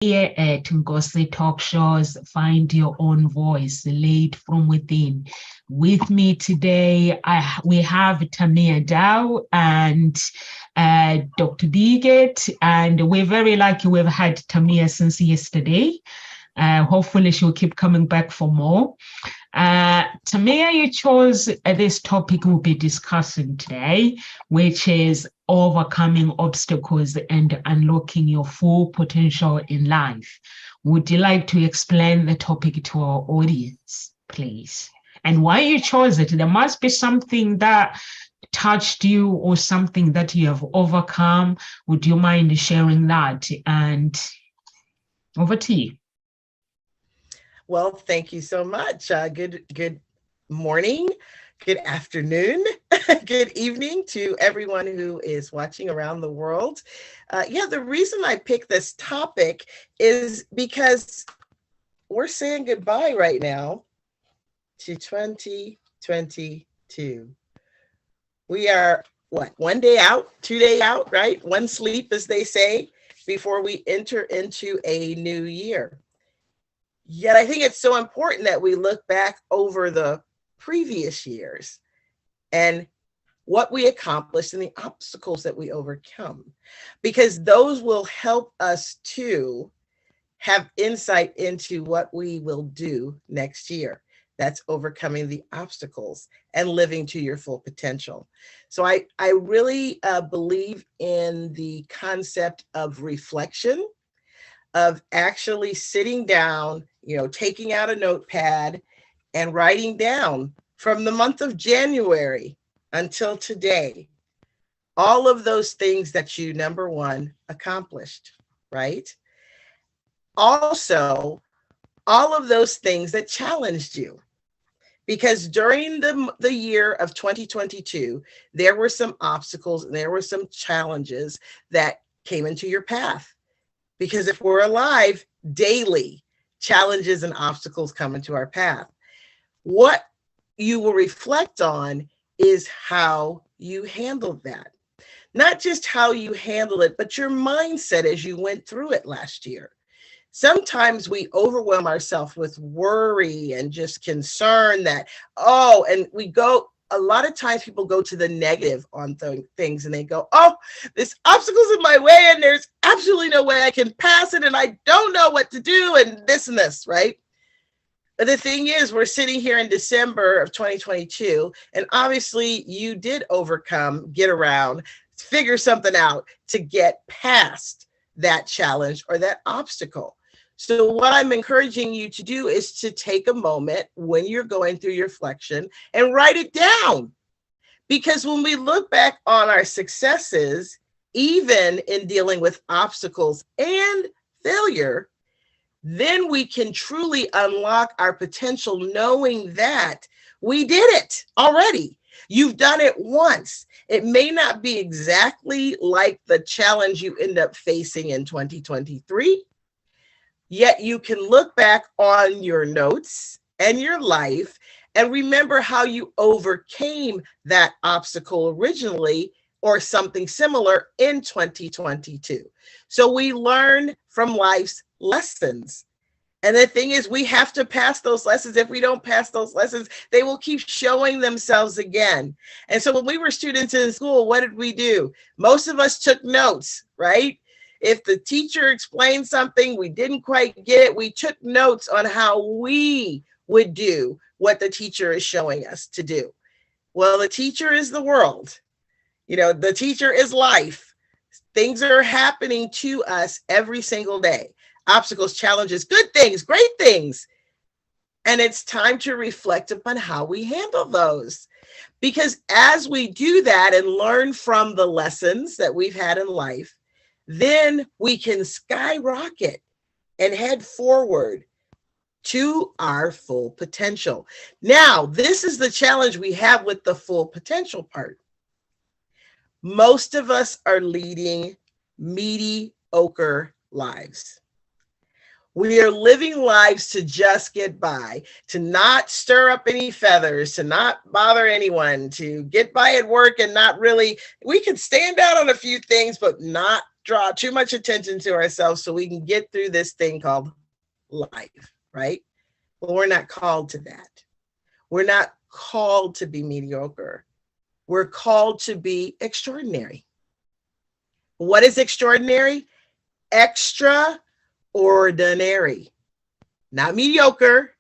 Here at Ngosi Talk Shows, Find Your Own Voice, Lead from Within. With me today, we have Tamia Dow and Dr. Bigot, and we're very lucky we've had Tamia since yesterday. Hopefully she'll keep coming back for more. Tamia, you chose this topic we'll be discussing today, which is overcoming obstacles and unlocking your full potential in life. Would you like to explain the topic to our audience, please? And why you chose it? There must be something that touched you or something that you have overcome. Would you mind sharing that? And over to you. Well, thank you so much. Good morning, good afternoon, good evening to everyone who is watching around the world. The reason I picked this topic is because we're saying goodbye right now to 2022. We are, one day out, 2 day out, right? One sleep, as they say, before we enter into a new year. Yet I think it's so important that we look back over the previous years and what we accomplished and the obstacles that we overcome, because those will help us to have insight into what we will do next year. That's overcoming the obstacles and living to your full potential. So I really believe in the concept of reflection, of actually sitting down, taking out a notepad and writing down from the month of January until today, all of those things that you, number one, accomplished, right? Also, all of those things that challenged you. Because during the year of 2022, there were some obstacles and there were some challenges that came into your path. Because if we're alive, daily challenges and obstacles come into our path. What you will reflect on is how you handled that. Not just how you handled it, but your mindset as you went through it last year. Sometimes we overwhelm ourselves with worry and just concern that, and we go, a lot of times people go to the negative on things and they go, this obstacle's in my way and there's absolutely no way I can pass it and I don't know what to do and this, right? But the thing is, we're sitting here in December of 2022 and obviously you did get around, figure something out to get past that challenge or that obstacle. So what I'm encouraging you to do is to take a moment when you're going through your reflection and write it down. Because when we look back on our successes, even in dealing with obstacles and failure, then we can truly unlock our potential knowing that we did it already. You've done it once. It may not be exactly like the challenge you end up facing in 2023. Yet you can look back on your notes and your life and remember how you overcame that obstacle originally or something similar in 2022. So we learn from life's lessons. And the thing is, we have to pass those lessons. If we don't pass those lessons, they will keep showing themselves again. And so when we were students in school, what did we do? Most of us took notes, right? If the teacher explained something we didn't quite get, we took notes on how we would do what the teacher is showing us to do. Well, the teacher is the world. The teacher is life. Things are happening to us every single day. Obstacles, challenges, good things, great things. And it's time to reflect upon how we handle those. Because as we do that and learn from the lessons that we've had in life, then we can skyrocket and head forward to our full potential. Now, this is the challenge we have with the full potential part. Most of us are leading mediocre lives. We are living lives to just get by, to not stir up any feathers, to not bother anyone, to get by at work and not really, we can stand out on a few things, but not draw too much attention to ourselves so we can get through this thing called life, right? Well, we're not called to that. We're not called to be mediocre. We're called to be extraordinary. What is extraordinary? Extraordinary. Not mediocre,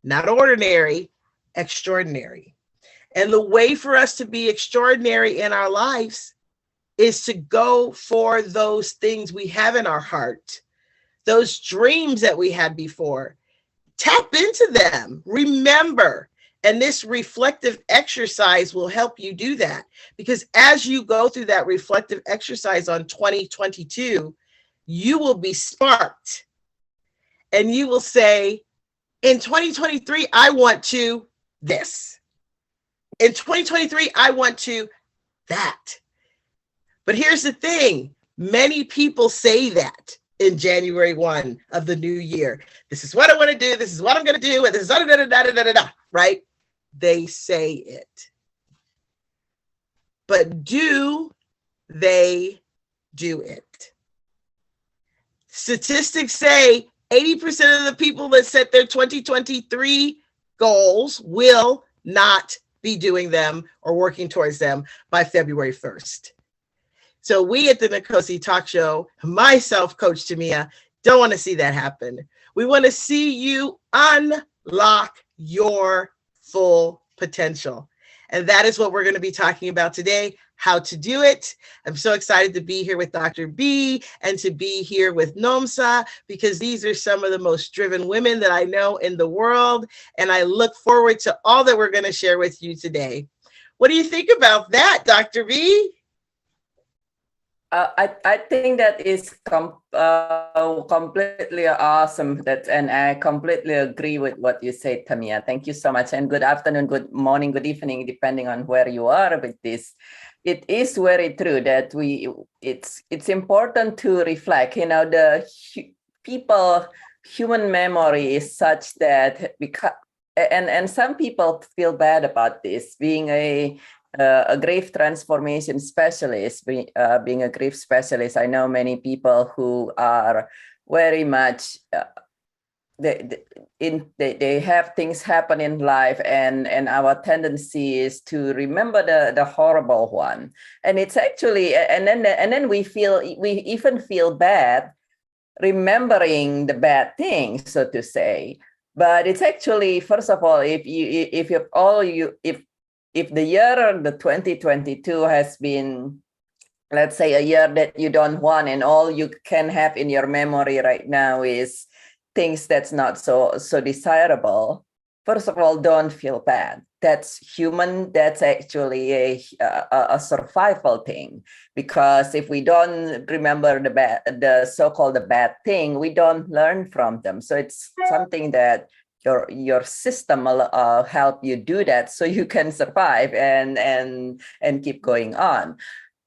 not ordinary, extraordinary. And the way for us to be extraordinary in our lives is to go for those things we have in our heart, those dreams that we had before. Tap into them. Remember. And this reflective exercise will help you do that. Because as you go through that reflective exercise on 2022, you will be sparked. And you will say, in 2023, I want to this. In 2023, I want to that. But here's the thing. Many people say that in January 1 of the new year. This is what I want to do. This is what I'm going to do. And this is da, da, da, da, da, da, da, right? They say it. But do they do it? Statistics say 80% of the people that set their 2023 goals will not be doing them or working towards them by February 1st. So we at the Nkosi Talk Show, myself, Coach Tamia, don't want to see that happen. We want to see you unlock your full potential. And that is what we're going to be talking about today, how to do it. I'm so excited to be here with Dr. B and to be here with Nomsa, because these are some of the most driven women that I know in the world. And I look forward to all that we're going to share with you today. What do you think about that, Dr. B? I think that is completely awesome. And I completely agree with what you said, Tamia. Thank you so much. And good afternoon, good morning, good evening, depending on where you are with this. It is very true that it's important to reflect. You know, human memory is such that and some people feel bad about this, being a grief transformation specialist, being a grief specialist. I know many people who are very much they have things happen in life, and our tendency is to remember the horrible one, and it's actually and then we even feel bad remembering the bad things, so to say. But it's actually, first of all, if the year, the 2022 has been, let's say, a year that you don't want, and all you can have in your memory right now is things that's not so desirable, first of all, don't feel bad. That's human. That's actually a survival thing, because if we don't remember the so-called bad thing, we don't learn from them. So it's something that your system will help you do that, so you can survive and keep going on.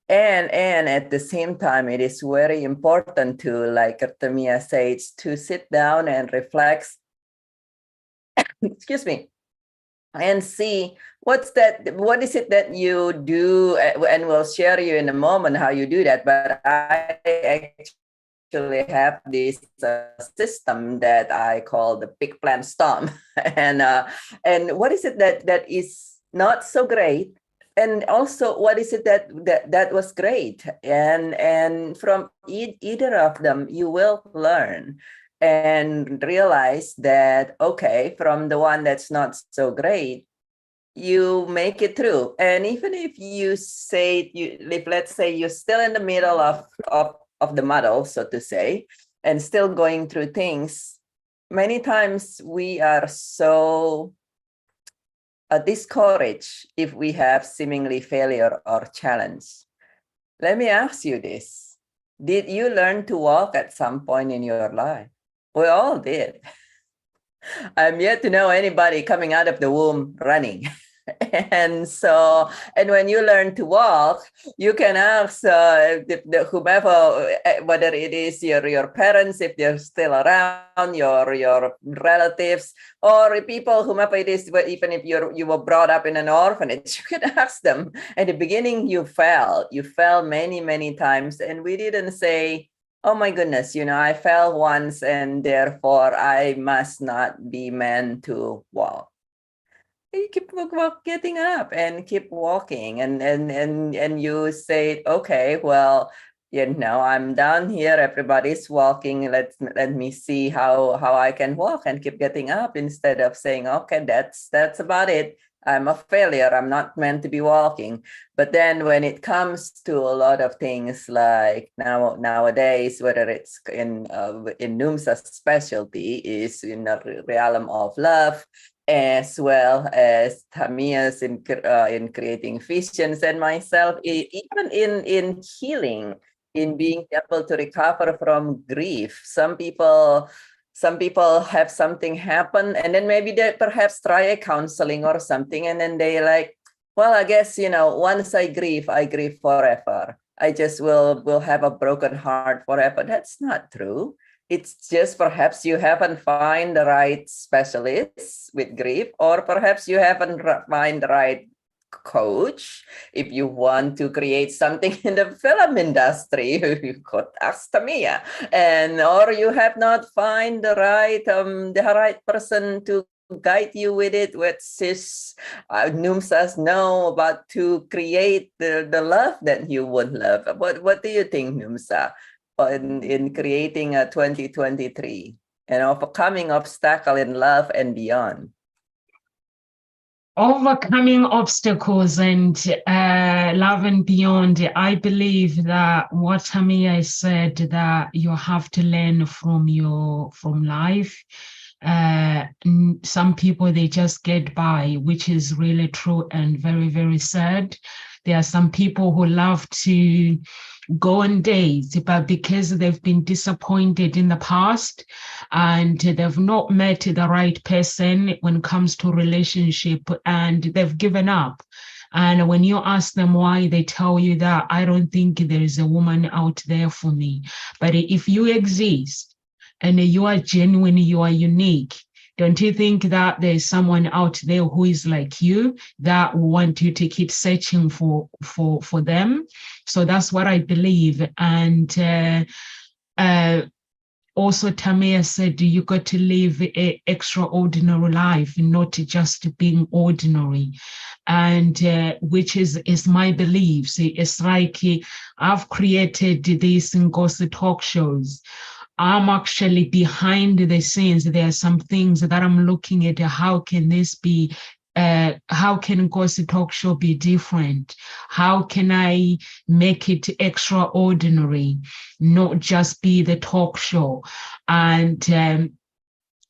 And at the same time, it is very important to, like Tamia says, to sit down and reflect, excuse me, and see what is it that you do, and we'll share you in a moment how you do that. But I actually have this system that I call the big plan storm. And what is it that is not so great, and also what is it that was great, and from either of them you will learn and realize that, okay, from the one that's not so great, you make it through. And even if let's say you're still in the middle of the muddle, so to say, and still going through things, many times we are so discouraged if we have seemingly failure or challenge. Let me ask you this. Did you learn to walk at some point in your life? We all did. I'm yet to know anybody coming out of the womb running. And so, and when you learn to walk, you can ask whomever, whether it is your parents, if they're still around, your relatives, or people, whomever it is, even if you were brought up in an orphanage, you can ask them. At the beginning, you fell many, many times, and we didn't say, oh my goodness, I fell once and therefore I must not be meant to walk. You keep getting up and keep walking, and you say, okay, well, I'm down here, everybody's walking, let me see how I can walk, and keep getting up, instead of saying, okay, that's about it, I'm a failure, I'm not meant to be walking. But then when it comes to a lot of things, like nowadays, whether it's in NUMSA's specialty is in the realm of love, as well as Tamia's in creating visions, and myself, even in healing, in being able to recover from grief. Some people have something happen, and then maybe they perhaps try a counseling or something, and then they like, well, I guess, once I grieve forever. I just will have a broken heart forever. That's not true. It's just perhaps you haven't found the right specialist with grief, or perhaps you haven't find the right coach. If you want to create something in the film industry, you could ask Tamia, or you have not find the right person to guide you with it, which is NUMSAs know about, to create the love that you would love. What do you think, NUMSA? In creating a 2023 and overcoming obstacle in love and beyond? Overcoming obstacles and love and beyond, I believe that what Tamia said, that you have to learn from life. Some people, they just get by, which is really true and very, very sad. There are some people who love to go on dates, but because they've been disappointed in the past and they've not met the right person when it comes to relationship, and they've given up. And when you ask them why, they tell you that, I don't think there is a woman out there for me. But if you exist and you are genuine, you are unique, don't you think that there's someone out there who is like you, that want you to keep searching for them? So that's what I believe. And also Tamia said, you got to live an extraordinary life, not just being ordinary. And which is my beliefs. It's like I've created these Ngozi talk shows. I'm actually behind the scenes. There are some things that I'm looking at. How can this be? How can Ngozi Talk Show be different? How can I make it extraordinary, not just be the talk show? And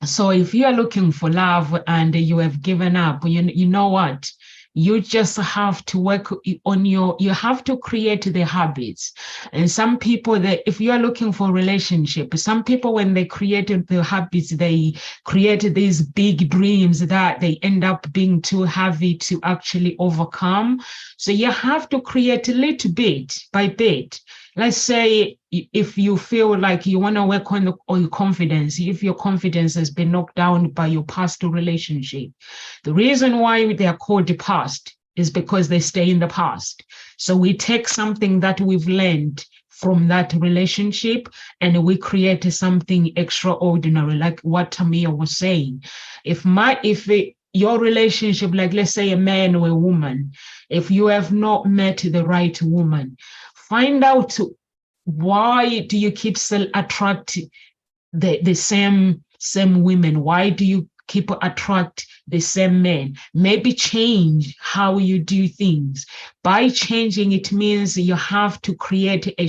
so if you are looking for love and you have given up, you know what? You just have to work on you have to create the habits. And some people, that if you are looking for a relationship, some people, when they created the habits, they created these big dreams that they end up being too heavy to actually overcome. So you have to create a little bit by bit. Let's say if you feel like you want to work on your confidence, if your confidence has been knocked down by your past relationship, the reason why they are called the past is because they stay in the past. So we take something that we've learned from that relationship and we create something extraordinary, like what Tamia was saying. If your relationship, like let's say a man or a woman, if you have not met the right woman, find out why do you keep attracting the same women? Why do you keep attract the same men? Maybe change how you do things. By changing, it means you have to create a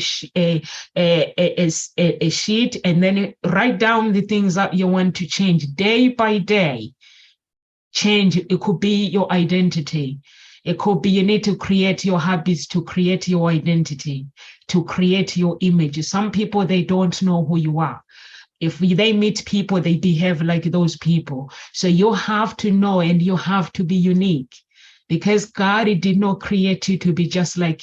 sheet and then write down the things that you want to change day by day. Change, it could be your identity. It could be you need to create your habits to create your identity, to create your image. Some people, they don't know who you are. If they meet people, they behave like those people. So you have to know and you have to be unique. because God did not create you to be just like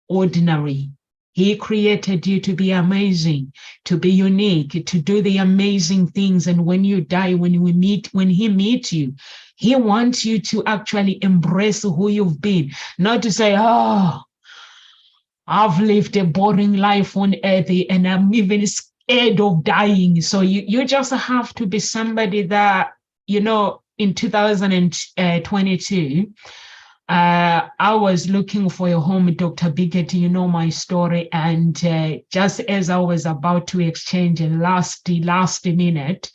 ordinary. He created you to be amazing, to be unique, to do the amazing things. And when you die, when he meets you, he wants you to actually embrace who you've been, not to say, oh, I've lived a boring life on earth and I'm even scared of dying. So you just have to be somebody that, in 2022, I was looking for a home, Dr. Biggett, you know my story. And just as I was about to exchange last minute,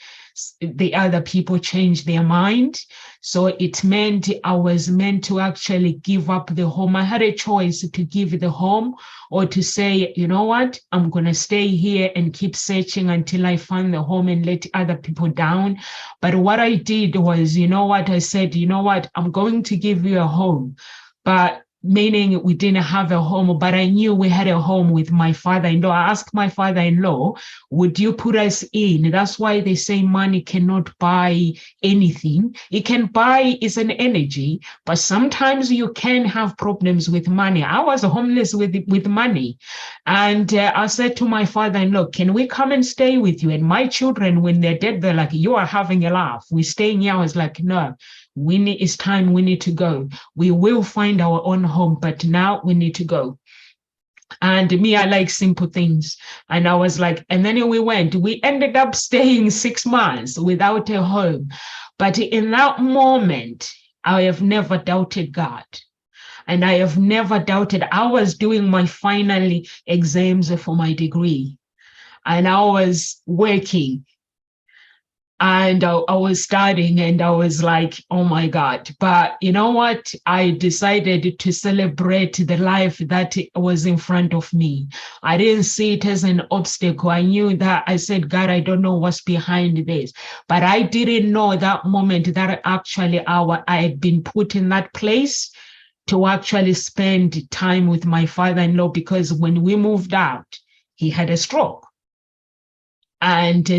the other people changed their mind. So it meant I was meant to actually give up the home. I had a choice to give the home or to say, you know what, I'm going to stay here and keep searching until I find the home and let other people down. But what I did was, I said, I'm going to give you a home. But meaning we didn't have a home, but I knew we had a home with my father-in-law. I asked my father-in-law, would you put us in? That's why they say money cannot buy anything. It can buy is an energy, but sometimes you can have problems with money. I was homeless with money. And I said to my father-in-law, can we come and stay with you? And my children, when they're dead, they're like, you are having a laugh. We're staying here. I was like, no. It's time, we need to go. We will find our own home, but now we need to go. And me, I like simple things. And I was like, and then we ended up staying 6 months without a home. But in that moment, I have never doubted God. And I have never doubted. I was doing my final exams for my degree, and I was working. And I was studying and I was like, oh my God. But you know what? I decided to celebrate the life that was in front of me. I didn't see it as an obstacle. I knew that. I said, God, I don't know what's behind this. But I didn't know that moment that actually I had been put in that place to actually spend time with my father-in-law, because when we moved out, he had a stroke. And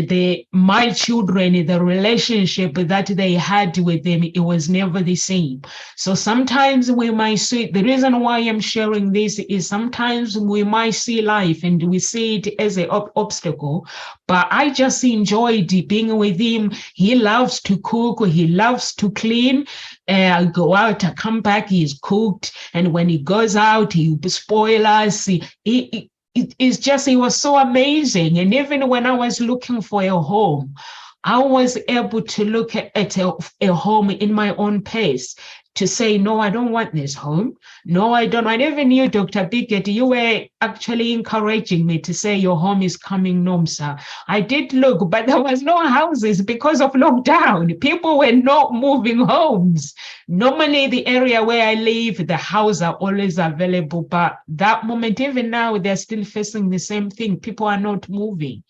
my children, the relationship that they had with them, it was never the same. So sometimes we might see, the reason why I'm sharing this is sometimes we might see life and we see it as an obstacle, but I just enjoyed being with him. He loves to cook, he loves to clean. I go out, I come back, he's cooked. And when he goes out, he spoil us. It was so amazing. And even when I was looking for a home, I was able to look at a home in my own pace to say, no, I don't want this home. No, I don't. I never knew, Dr. Biggett, you were actually encouraging me to say your home is coming, Nomsa. I did look, but there was no houses because of lockdown. People were not moving homes. Normally, the area where I live, the houses are always available. But that moment, even now, they're still facing the same thing. People are not moving.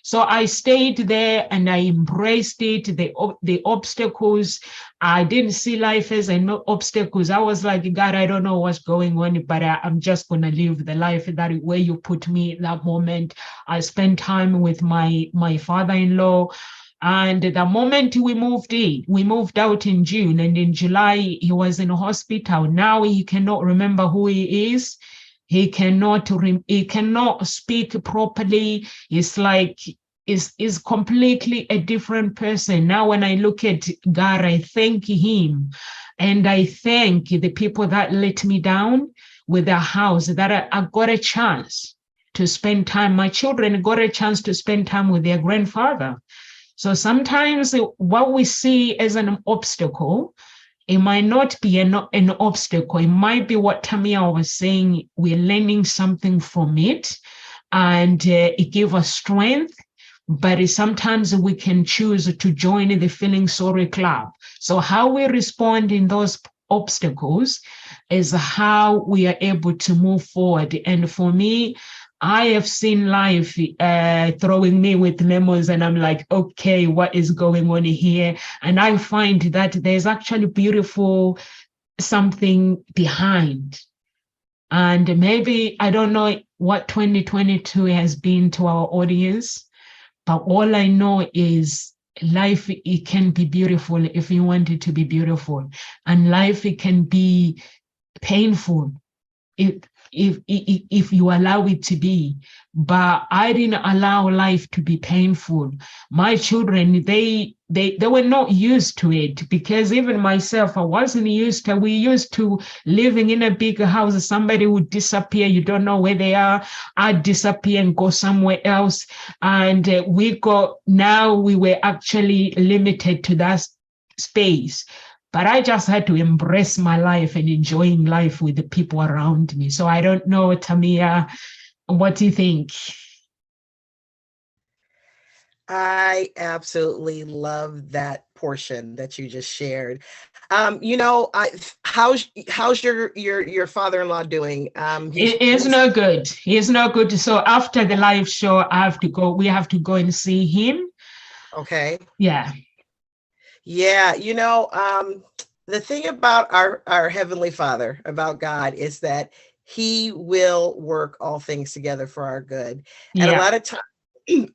So I stayed there and I embraced it, the obstacles. I didn't see life as no obstacles. I was like, God, I don't know what's going on, but I'm just going to live the life that where you put me in that moment. I spent time with my father-in-law. And the moment we moved out in June, and in July, he was in a hospital. Now he cannot remember who he is. He cannot speak properly. It's like, is completely a different person. Now, when I look at God, I thank him. And I thank the people that let me down with their house, that I got a chance to spend time. My children got a chance to spend time with their grandfather. So sometimes what we see as an obstacle, it might not be an obstacle. It might be what Tamia was saying. We're learning something from it, and it gives us strength. But sometimes we can choose to join the Feeling Sorry Club. So how we respond in those obstacles is how we are able to move forward. And for me, I have seen life throwing me with lemons, and I'm like, okay, what is going on here? And I find that there's actually beautiful something behind. And maybe, I don't know what 2022 has been to our audience, but all I know is life, it can be beautiful if you want it to be beautiful, and life, it can be painful if if you allow it to be. But I didn't allow life to be painful. My children, they were not used to it, because even myself, I wasn't used to. We used to living in a big house. Somebody would disappear, you don't know where they are. I'd disappear and go somewhere else. And now we were actually limited to that space. But I just had to embrace my life and enjoying life with the people around me. So I don't know, Tamia, what do you think? I absolutely love that portion that you just shared. How's your father-in-law doing? It's not good. He's not good. So after the live show, I have to go. We have to go and see him. Okay. Yeah. Yeah, the thing about our Heavenly Father, about God, is that He will work all things together for our good. And Yeah.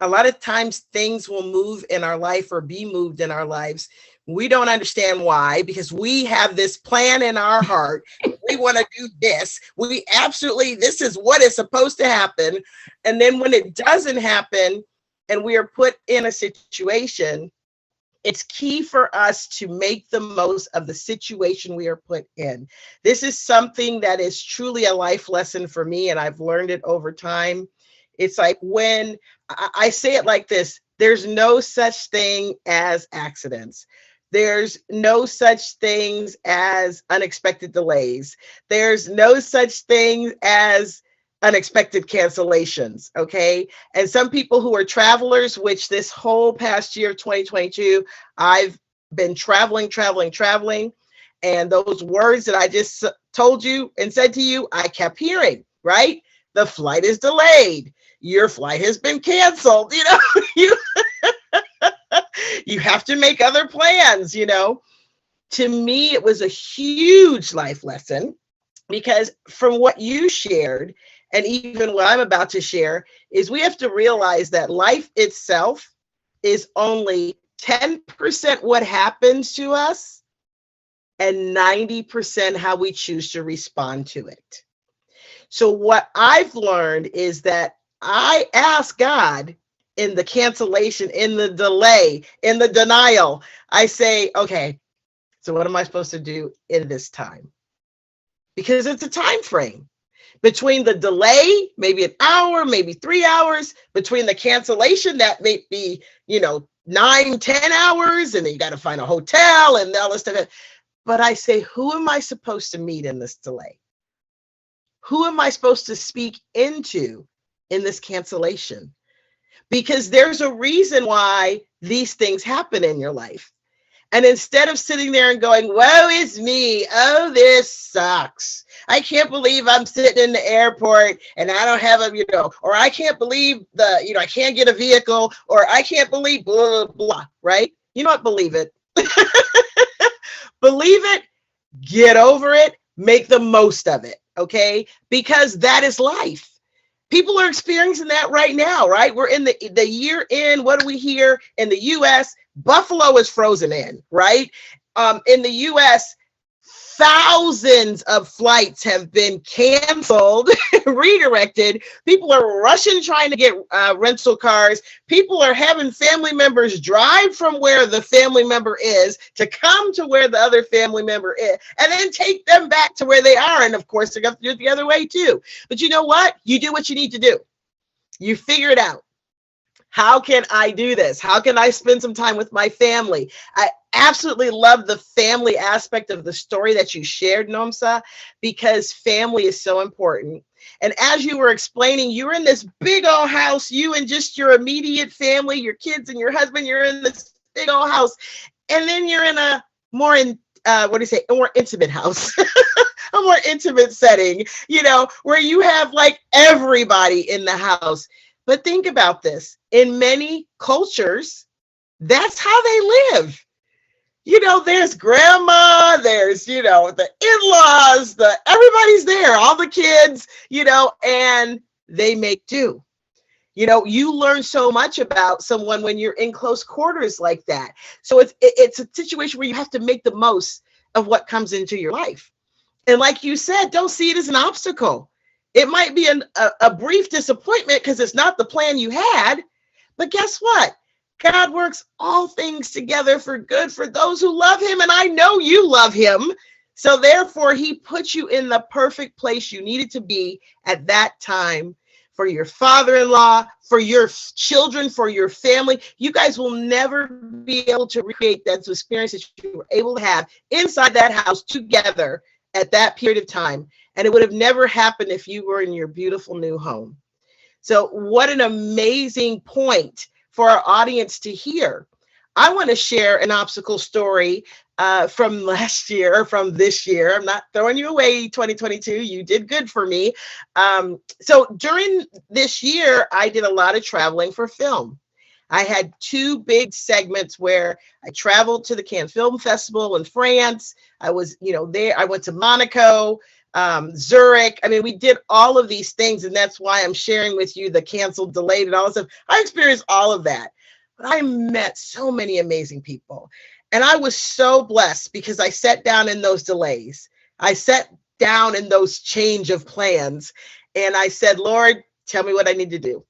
a lot of times things will move in our life or be moved in our lives. We don't understand why, because we have this plan in our heart. We want to do this. This is what is supposed to happen. And then when it doesn't happen and we are put in a situation, it's key for us to make the most of the situation we are put in. This is something that is truly a life lesson for me, and I've learned it over time. It's like, when I say it like this: there's no such thing as accidents. There's no such things as unexpected delays. There's no such thing as unexpected cancellations. Okay. And some people who are travelers, which this whole past year of 2022, I've been traveling. And those words that I just told you and said to you, I kept hearing, right? The flight is delayed. Your flight has been canceled. You have to make other plans. To me, it was a huge life lesson, because from what you shared, and even what I'm about to share, is we have to realize that life itself is only 10% what happens to us and 90% how we choose to respond to it. So what I've learned is that I ask God in the cancellation, in the delay, in the denial. I say, okay, so what am I supposed to do in this time? Because it's a time frame. Between the delay, maybe an hour, maybe 3 hours, between the cancellation, that may be, 9-10 hours, and then you got to find a hotel and all this stuff. But I say, who am I supposed to meet in this delay? Who am I supposed to speak into in this cancellation? Because there's a reason why these things happen in your life. And instead of sitting there and going, woe is me, oh, this sucks, I can't believe I'm sitting in the airport and I don't have or I can't believe I can't get a vehicle, or I can't believe blah, blah, blah, right? You know what? Believe it. Believe it, get over it, make the most of it, okay? Because that is life. People are experiencing that right now, right? We're in the year in, what do we hear in the US? Buffalo is frozen in, right? In the US, thousands of flights have been canceled, redirected. People are rushing trying to get rental cars. People are having family members drive from where the family member is to come to where the other family member is, and then take them back to where they are. And of course, they're going to do it the other way too. But you know what? You do what you need to do. You figure it out. How can I do this? How can I spend some time with my family? I absolutely love the family aspect of the story that you shared, Nomsa, because family is so important. And as you were explaining, you're in this big old house, you and just your immediate family, your kids and your husband, you're in this big old house. And then you're in a more a more intimate house, a more intimate setting, where you have like everybody in the house. But think about this. In many cultures, that's how they live. There's grandma, there's, the in-laws, everybody's there, all the kids, and they make do. You learn so much about someone when you're in close quarters like that. So it's a situation where you have to make the most of what comes into your life. And like you said, don't see it as an obstacle. It might be a brief disappointment because it's not the plan you had. But guess what? God works all things together for good for those who love him. And I know you love him. So therefore, he put you in the perfect place you needed to be at that time for your father-in-law, for your children, for your family. You guys will never be able to recreate that experience that you were able to have inside that house together at that period of time. And it would have never happened if you were in your beautiful new home. So what an amazing point for our audience to hear. I want to share an obstacle story from last year, from this year. I'm not throwing you away, 2022. You did good for me. So during this year, I did a lot of traveling for film. I had two big segments where I traveled to the Cannes Film Festival in France. I was, there. I went to Monaco, Zurich. I mean, we did all of these things, and that's why I'm sharing with you the canceled, delayed, and all this stuff. I experienced all of that, but I met so many amazing people, and I was so blessed because I sat down in those delays. I sat down in those change of plans, and I said, Lord, tell me what I need to do.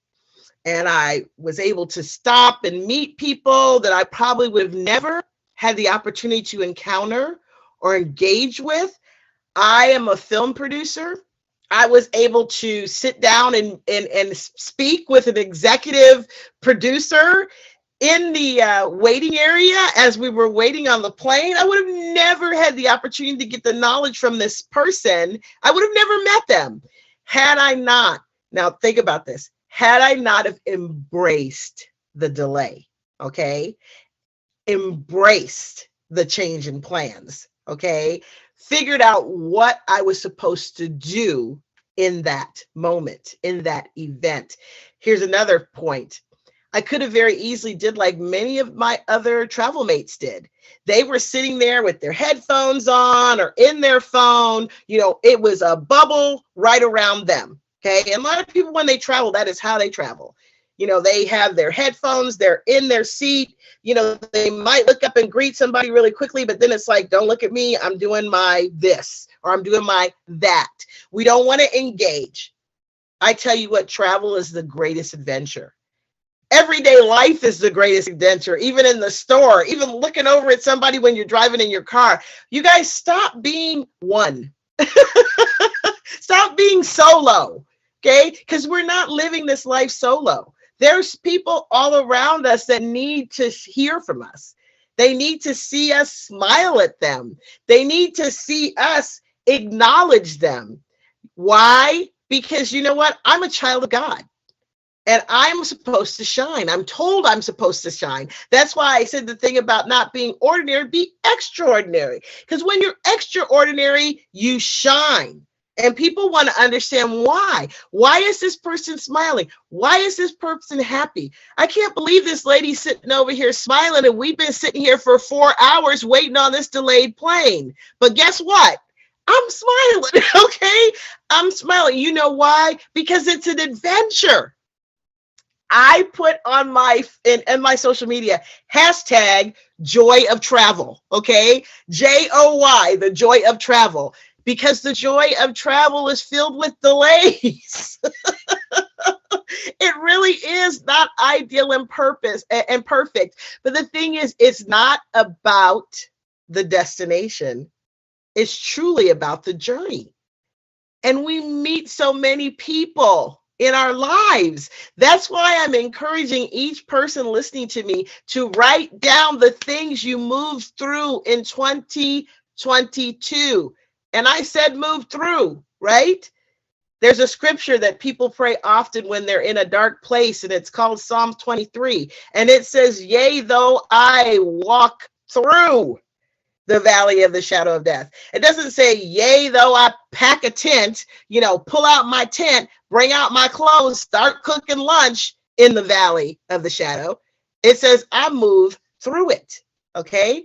And I was able to stop and meet people that I probably would have never had the opportunity to encounter or engage with. I am a film producer. I was able to sit down and speak with an executive producer in the waiting area as we were waiting on the plane. I would have never had the opportunity to get the knowledge from this person. I would have never met them had I not. Now think about this. Had I not have embraced the delay, okay? Embraced the change in plans, okay? Figured out what I was supposed to do in that moment, in that event. Here's another point. I could have very easily did like many of my other travel mates did. They were sitting there with their headphones on or in their phone. It was a bubble right around them. Okay. And a lot of people, when they travel, that is how they travel. They have their headphones, they're in their seat. They might look up and greet somebody really quickly, but then it's like, don't look at me. I'm doing my this, or I'm doing my that. We don't want to engage. I tell you what, travel is the greatest adventure. Everyday life is the greatest adventure, even in the store, even looking over at somebody when you're driving in your car. You guys stop being one. Stop being solo, okay? Because we're not living this life solo. There's people all around us that need to hear from us. They need to see us smile at them. They need to see us acknowledge them. Why? Because you know what? I'm a child of God. And I'm supposed to shine. I'm told I'm supposed to shine. That's why I said the thing about not being ordinary, be extraordinary. Because when you're extraordinary, you shine. And people want to understand why. Why is this person smiling? Why is this person happy? I can't believe this lady's sitting over here smiling, and we've been sitting here for 4 hours waiting on this delayed plane. But guess what? I'm smiling, okay? I'm smiling. You know why? Because it's an adventure. I put on my social media hashtag joy of travel, okay? JOY, the joy of travel, because the joy of travel is filled with delays. It really is not ideal and perfect. But the thing is, it's not about the destination. It's truly about the journey. And we meet so many people in our lives. That's why I'm encouraging each person listening to me to write down the things you moved through in 2022. And I said move through, right? There's a scripture that people pray often when they're in a dark place, and it's called Psalm 23. And it says, yea, though I walk through the valley of the shadow of death. It doesn't say, yea, though I pack a tent, pull out my tent, bring out my clothes, start cooking lunch in the valley of the shadow. It says, I move through it. Okay.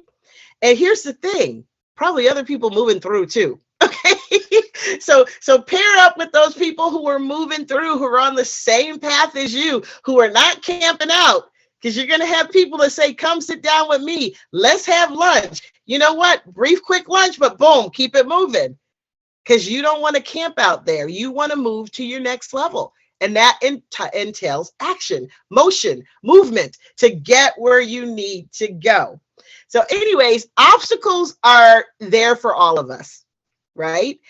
And here's the thing, probably other people moving through too. Okay. So pair up with those people who are moving through, who are on the same path as you, who are not camping out. Because you're going to have people that say, come sit down with me. Let's have lunch. You know what? Brief, quick lunch, but boom, keep it moving. Because you don't want to camp out there. You want to move to your next level. And that entails action, motion, movement to get where you need to go. So anyways, obstacles are there for all of us, right?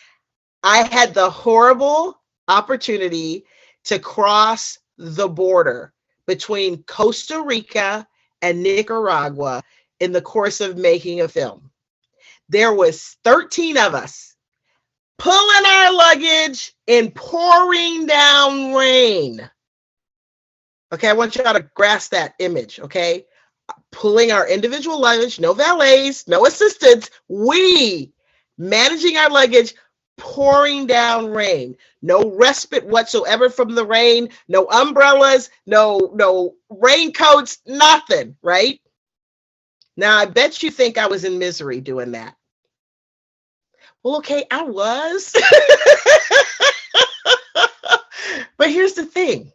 I had the horrible opportunity to cross the border between Costa Rica and Nicaragua in the course of making a film. There was 13 of us pulling our luggage in pouring down rain. Okay, I want y'all to grasp that image, okay? Pulling our individual luggage, no valets, no assistants, we managing our luggage, pouring down rain, no respite whatsoever from the rain, no umbrellas, no raincoats, nothing, right? Now, I bet you think I was in misery doing that. Well, okay, I was. But here's the thing.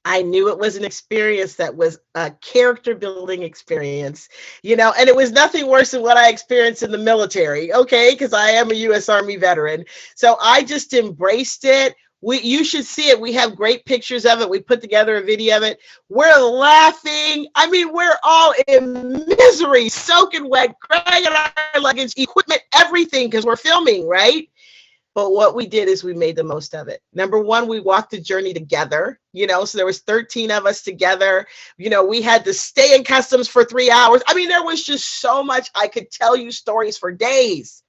I knew it was an experience that was a character building experience, and it was nothing worse than what I experienced in the military, okay, because I am a U.S. Army veteran. So I just embraced it. You should see it. We have great pictures of it. We put together a video of it. We're laughing. I mean, we're all in misery, soaking wet, dragging our luggage, equipment, everything, because we're filming, right? But what we did is we made the most of it. Number one, we walked the journey together, so there was 13 of us together. We had to stay in customs for 3 hours. I mean, there was just so much. I could tell you stories for days,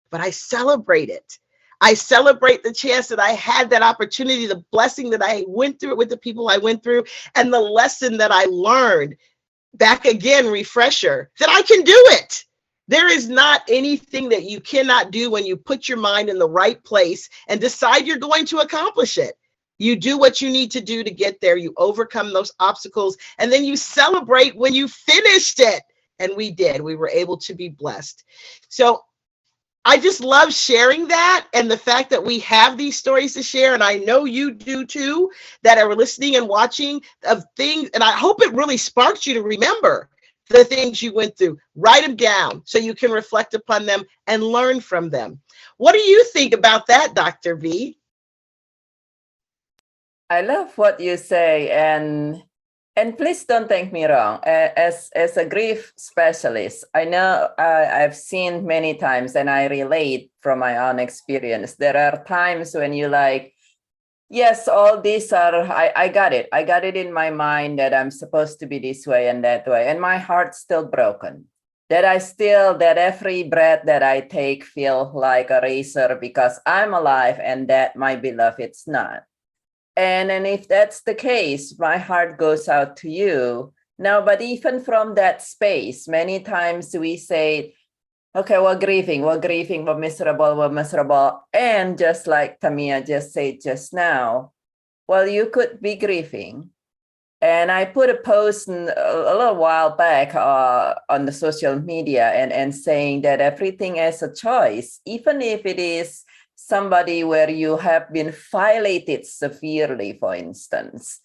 but I celebrate it. I celebrate the chance that I had that opportunity, the blessing that I went through it with the people I went through, and the lesson that I learned. Back again, refresher, that I can do it. There is not anything that you cannot do when you put your mind in the right place and decide you're going to accomplish it. You do what you need to do to get there. You overcome those obstacles, and then you celebrate when you finished it. And we did. We were able to be blessed. So I just love sharing that, and the fact that we have these stories to share, and I know you do too, that are listening and watching, of things, and I hope it really sparks you to remember the things you went through. Write them down so you can reflect upon them and learn from them. What do you think about that, Dr. V? I love what you say, and please don't take me wrong. As a grief specialist, I know I've seen many times, and I relate from my own experience. There are times when you like, yes, all these are, I got it. I got it in my mind that I'm supposed to be this way and that way. And my heart's still broken. That every breath that I take feel like a razor because I'm alive and that my beloved's not. And if that's the case, my heart goes out to you. Now, but even from that space, many times we say, okay, we're grieving, we're miserable. And just like Tamia just said just now, well, you could be grieving. And I put a post a little while back on the social media and saying that everything is a choice, even if it is somebody where you have been violated severely, for instance.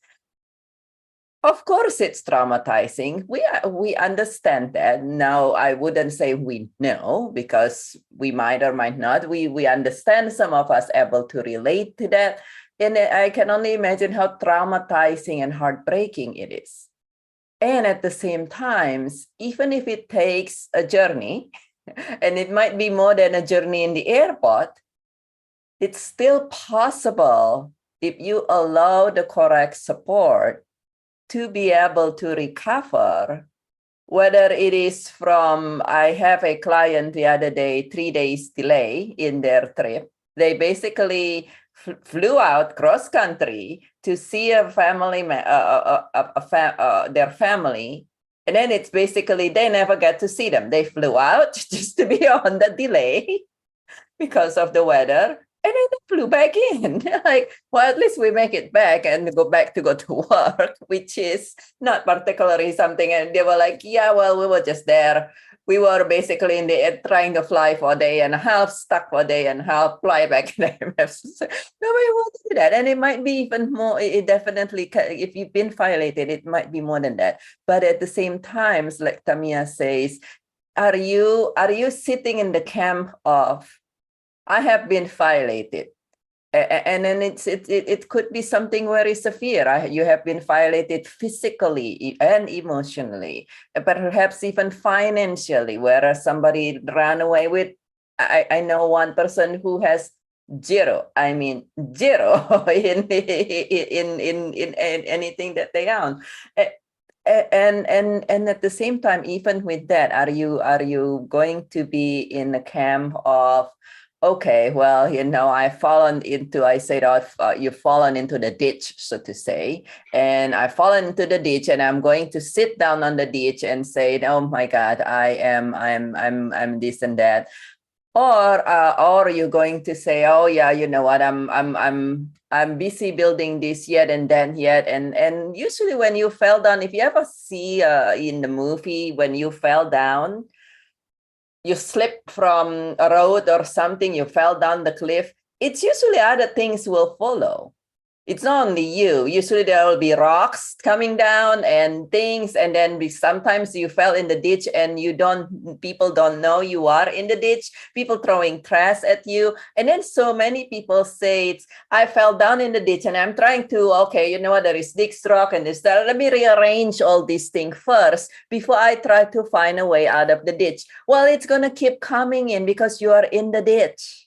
Of course, it's traumatizing. We understand that. Now, I wouldn't say we know, because we might or might not. We understand, some of us able to relate to that. And I can only imagine how traumatizing and heartbreaking it is. And at the same time, even if it takes a journey, and it might be more than a journey in the airport, it's still possible if you allow the correct support to be able to recover, whether it is from, I have a client the other day, 3 days delay in their trip. They basically flew out cross country to see a family, their family. And then it's basically, they never get to see them. They flew out just to be on the delay because of the weather. And then they flew back in. Like, well, at least we make it back and go to work, which is not particularly something. And they were like, yeah, well, we were just there we were basically in the air trying to fly for a day and a half, stuck for a day and a half, fly back. Nobody wants to do that. And it might be even more, it definitely, if you've been violated, it might be more than that. But at the same time, like Tamia says, are you sitting in the camp of, I have been violated? And then it could be something very severe. You have been violated physically and emotionally, but perhaps even financially, where somebody ran away with. I know one person who has zero. I mean zero in anything that they own. And at the same time, even with that, are you going to be in the camp of, okay, well, I've fallen into, I said, you've fallen into the ditch, so to say, and I've fallen into the ditch, and I'm going to sit down on the ditch and say, oh my God, I'm this and that, or you're going to say, oh yeah, you know what, I'm busy building this yet and then yet, and usually when you fell down, if you ever see in the movie when you fell down, you slipped from a road or something, you fell down the cliff, it's usually other things will follow. It's not only you. Usually there will be rocks coming down and things, and then sometimes you fell in the ditch and people don't know you are in the ditch, people throwing trash at you. And then so many people say, I fell down in the ditch and I'm trying to, okay, you know what, there is this rock and this, let me rearrange all these things first before I try to find a way out of the ditch. Well, it's going to keep coming in because you are in the ditch.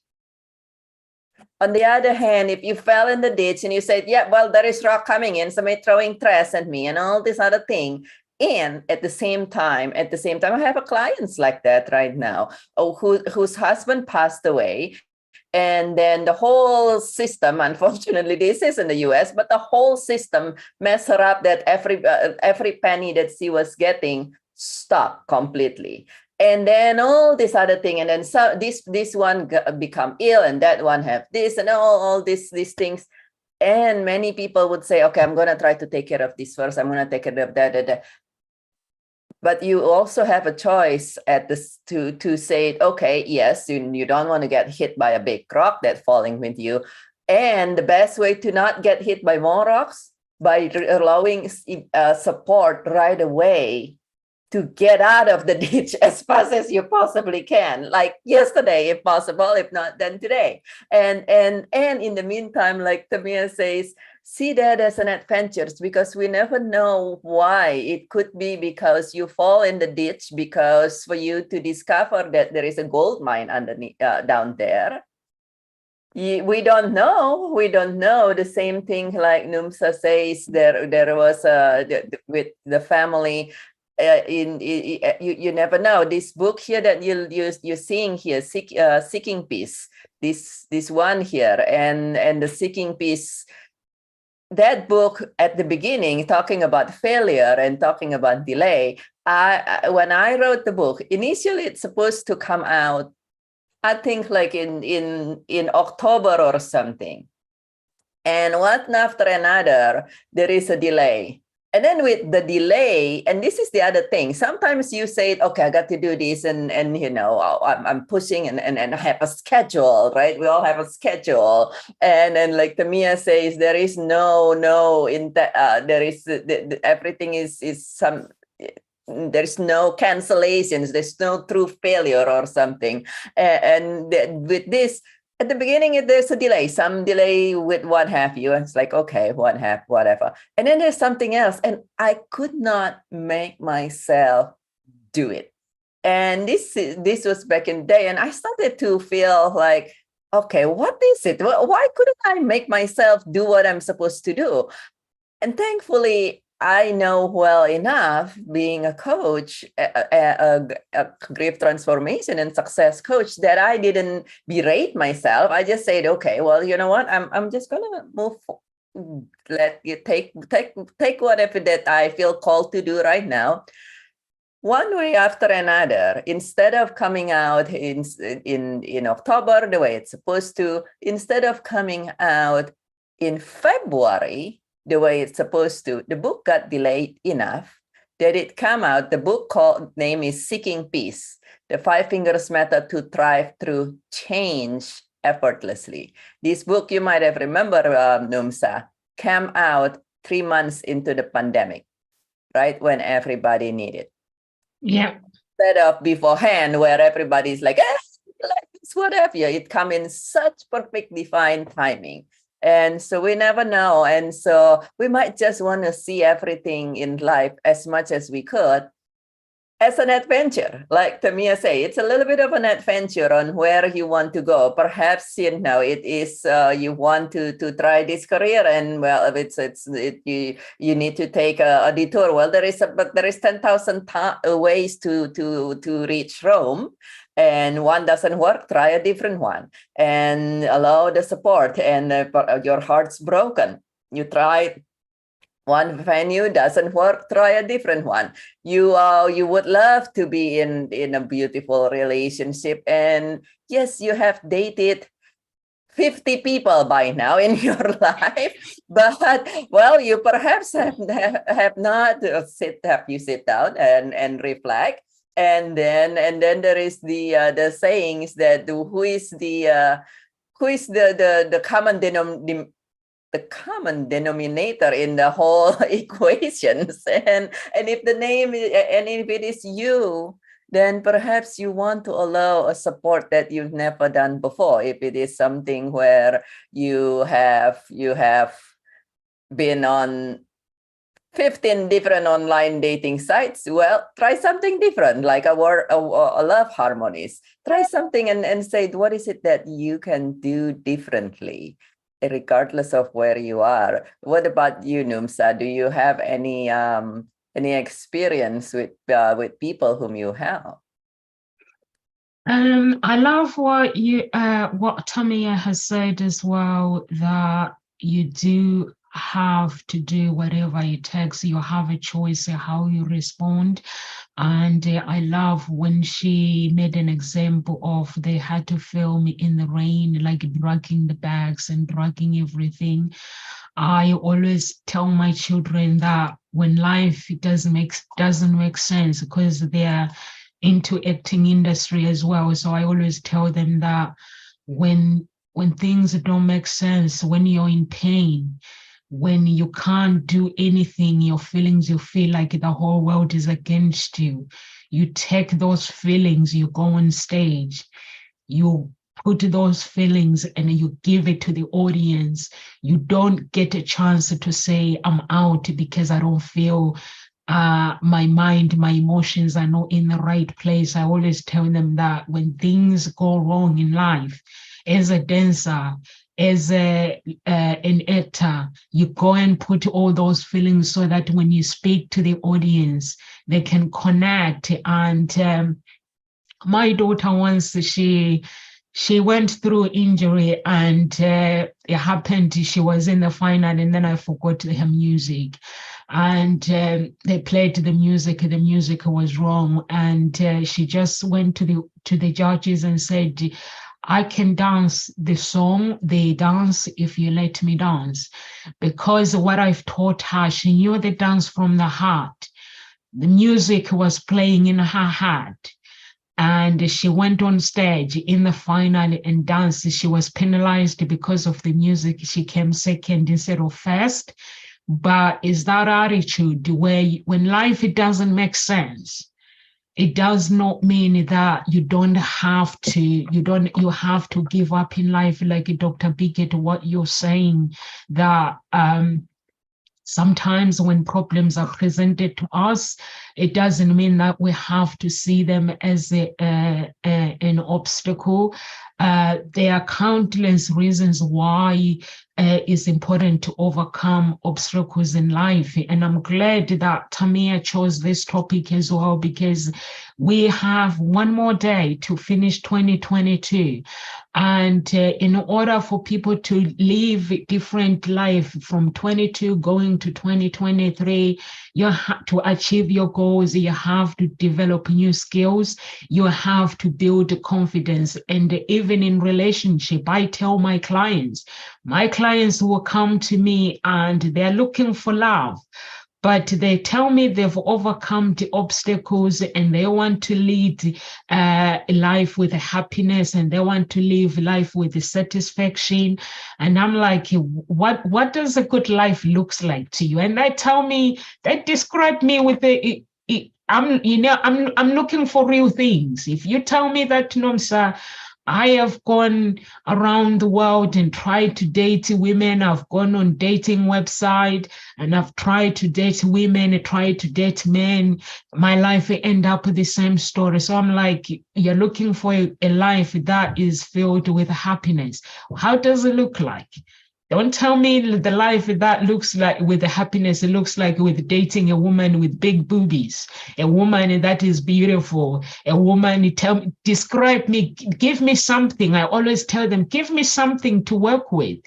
On the other hand, if you fell in the ditch and you said, yeah, well, there is rock coming in, somebody throwing trash at me and all this other thing. And at the same time, I have a clients like that right now, whose husband passed away. And then the whole system, unfortunately, this is in the US, but the whole system messed her up that every penny that she was getting stopped completely. And then all this other thing, and then so this one become ill, and that one have this, and all these things. And many people would say, okay, I'm going to try to take care of this first. I'm going to take care of that. But you also have a choice at this to say, okay, yes, you don't want to get hit by a big rock that's falling with you. And the best way to not get hit by more rocks, by allowing support right away to get out of the ditch as fast as you possibly can, like yesterday, if possible, if not, then today. And in the meantime, like Tamia says, see that as an adventure, because we never know why. It could be because you fall in the ditch, because for you to discover that there is a gold mine underneath down there. We don't know. The same thing like Numsa says, there was with the family. You never know. This book here that you're seeing here, Seeking Peace, this one here, and the Seeking Peace, that book at the beginning, talking about failure and talking about delay. When I wrote the book, initially it's supposed to come out, I think like in October or something, and one after another there is a delay. And then with the delay, and this is the other thing, sometimes you say, okay, I got to do this, and I'm pushing and I have a schedule, right? We all have a schedule. And then like Tamia says, there is no in that there is everything is some, there's no cancellations, there's no true failure or something. And with this, at the beginning, there's a delay, some delay with what have you. It's like, okay, whatever. And then there's something else. And I could not make myself do it. And this was back in the day. And I started to feel like, okay, what is it? Why couldn't I make myself do what I'm supposed to do? And thankfully, I know well enough, being a coach, a grief transformation and success coach, that I didn't berate myself. I just said, okay, well, you know what? I'm just gonna move. Let you take whatever that I feel called to do right now. One way after another, instead of coming out in October the way it's supposed to, instead of coming out in February the way it's supposed to, the book got delayed enough that it come out. The book called name is Seeking Peace, the 5 Fingers Method to Thrive Through Change Effortlessly. This book, you might have remembered, Numsa, came out 3 months into the pandemic, right? When everybody needed. Yeah. Instead of beforehand where everybody's like, what have you? It come in such perfect defined timing. And so we never know. And so we might just want to see everything in life as much as we could as an adventure. Like Tamia say, it's a little bit of an adventure on where you want to go. Perhaps, it is you want to try this career, and well, you need to take a detour. Well, there is 10,000 ways to reach Rome. And one doesn't work, try a different one and allow the support. And your heart's broken. You try one venue, doesn't work, try a different one. You would love to be in a beautiful relationship. And yes, you have dated 50 people by now in your life, but well, you perhaps have not sit down and reflect. And then there is the sayings that who is the common denominator in the whole equations. And if the name and if it is you, then perhaps you want to allow a support that you've never done before. If it is something where you have been on 15 different online dating sites, well, try something different, like a love harmonies. Try something and say, what is it that you can do differently, regardless of where you are? What about you, Numsa? Do you have any experience with people whom you have? I love what Tamia has said as well, that you do have to do whatever it takes. You have a choice of how you respond. And I love when she made an example of they had to film in the rain, like dragging the bags and dragging everything. I always tell my children that when life doesn't make sense, because they're into acting industry as well. So I always tell them that when things don't make sense, when you're in pain, when you can't do anything, your feelings, you feel like the whole world is against you. You take those feelings, you go on stage, you put those feelings and you give it to the audience. You don't get a chance to say, I'm out because I don't feel my mind, my emotions are not in the right place. I always tell them that when things go wrong in life, as a dancer, as an actor, you go and put all those feelings so that when you speak to the audience, they can connect. And my daughter once, she went through injury, and it happened, she was in the final, and then I forgot her music. And they played the music was wrong. And she just went to the judges and said, I can dance the song, they dance if you let me dance. Because what I've taught her, she knew the dance from the heart. The music was playing in her heart. And she went on stage in the final and danced. She was penalized because of the music. She came second instead of first. But is that attitude where when life, it doesn't make sense, it does not mean that you have to give up in life, like Dr. Biggett, what you're saying, that sometimes when problems are presented to us, it doesn't mean that we have to see them as an obstacle. There are countless reasons why it's important to overcome obstacles in life. And I'm glad that Tamia chose this topic as well, because we have one more day to finish 2022. And in order for people to live a different life from 22 going to 2023, you have to achieve your goals. You have to develop new skills. You have to build confidence. And even in relationship, I tell my clients will come to me and they're looking for love. but they tell me they've overcome the obstacles and they want to lead life with happiness, and they want to live life with satisfaction. And I'm like, what does a good life looks like to you? And they tell me, they describe me with I'm looking for real things. If you tell me that, Nomsa, I have gone around the world and tried to date women. I've gone on dating website and I've tried to date women, tried to date men. My life will end up with the same story. So I'm like, you're looking for a life that is filled with happiness. How does it look like? Don't tell me the life that looks like with the happiness it looks like with dating a woman with big boobies, a woman that is beautiful, a woman, describe me, give me something. I always tell them, give me something to work with.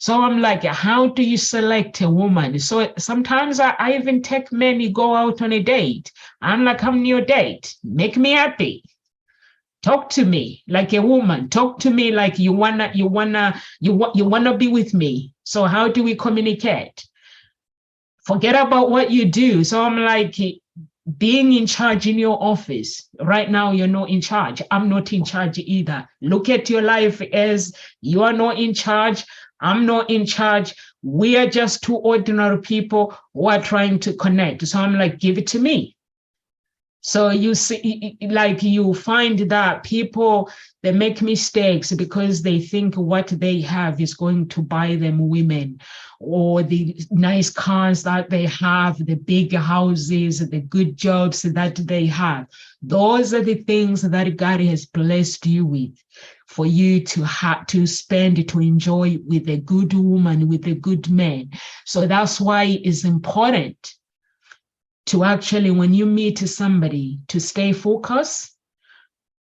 So I'm like, how do you select a woman? So sometimes I even take men, you go out on a date. I'm like, I'm on your date. Make me happy. Talk to me like a woman. Talk to me like you wanna be with me. So how do we communicate? Forget about what you do. So I'm like, being in charge in your office. Right now, you're not in charge. I'm not in charge either. Look at your life as you are not in charge. I'm not in charge. We are just two ordinary people who are trying to connect. So I'm like, give it to me. So you see, like you find that people, they make mistakes because they think what they have is going to buy them women, or the nice cars that they have, the big houses, the good jobs that they have. Those are the things that God has blessed you with for you to have to spend, to enjoy with a good woman, with a good man. So that's why it's important to actually, when you meet somebody, to stay focused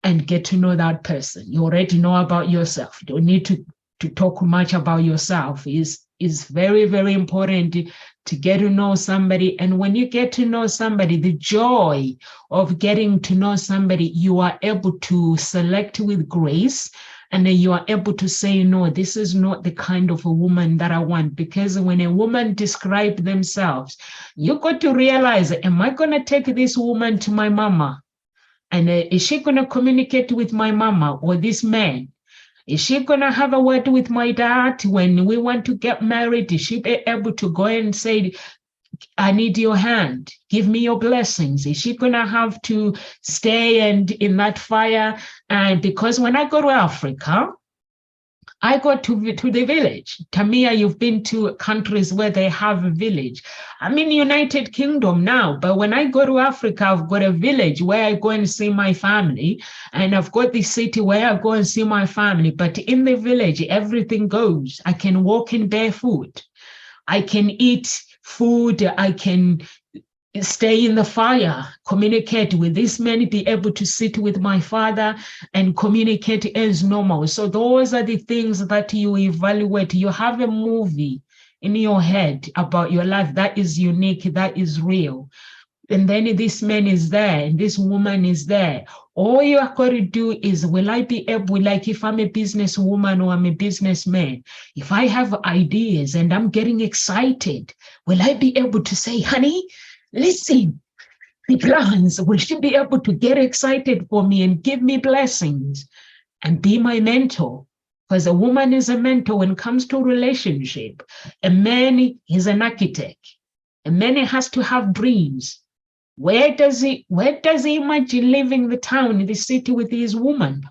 and get to know that person. You already know about yourself. You don't need to talk much about yourself. It's very, very important to get to know somebody. And when you get to know somebody, the joy of getting to know somebody, you are able to select with grace. And then you are able to say, no, this is not the kind of a woman that I want. Because when a woman describes themselves, you got to realize, am I going to take this woman to my mama? And is she going to communicate with my mama or this man? Is she going to have a word with my dad when we want to get married? Is she able to go and say, I need your hand, give me your blessings? Is she going to have to stay and in that fire? And because when I go to Africa, I go to the village. Tamia, you've been to countries where they have a village. I'm in United Kingdom now, but when I go to Africa, I've got a village where I go and see my family, and I've got the city where I go and see my family. But in the village, everything goes. I can walk in barefoot. I can eat food. I can stay in the fire, communicate with this man, be able to sit with my father and communicate as normal. So those are the things that you evaluate. You have a movie in your head about your life that is unique, that is real. And then this man is there and this woman is there. All you are going to do is, will I be able, like if I'm a businesswoman or I'm a businessman, if I have ideas and I'm getting excited, will I be able to say, honey, listen, the plans, will she be able to get excited for me and give me blessings and be my mentor? Because a woman is a mentor when it comes to relationship. A man is an architect. A man has to have dreams. Where does he imagine living the town, the city with his woman?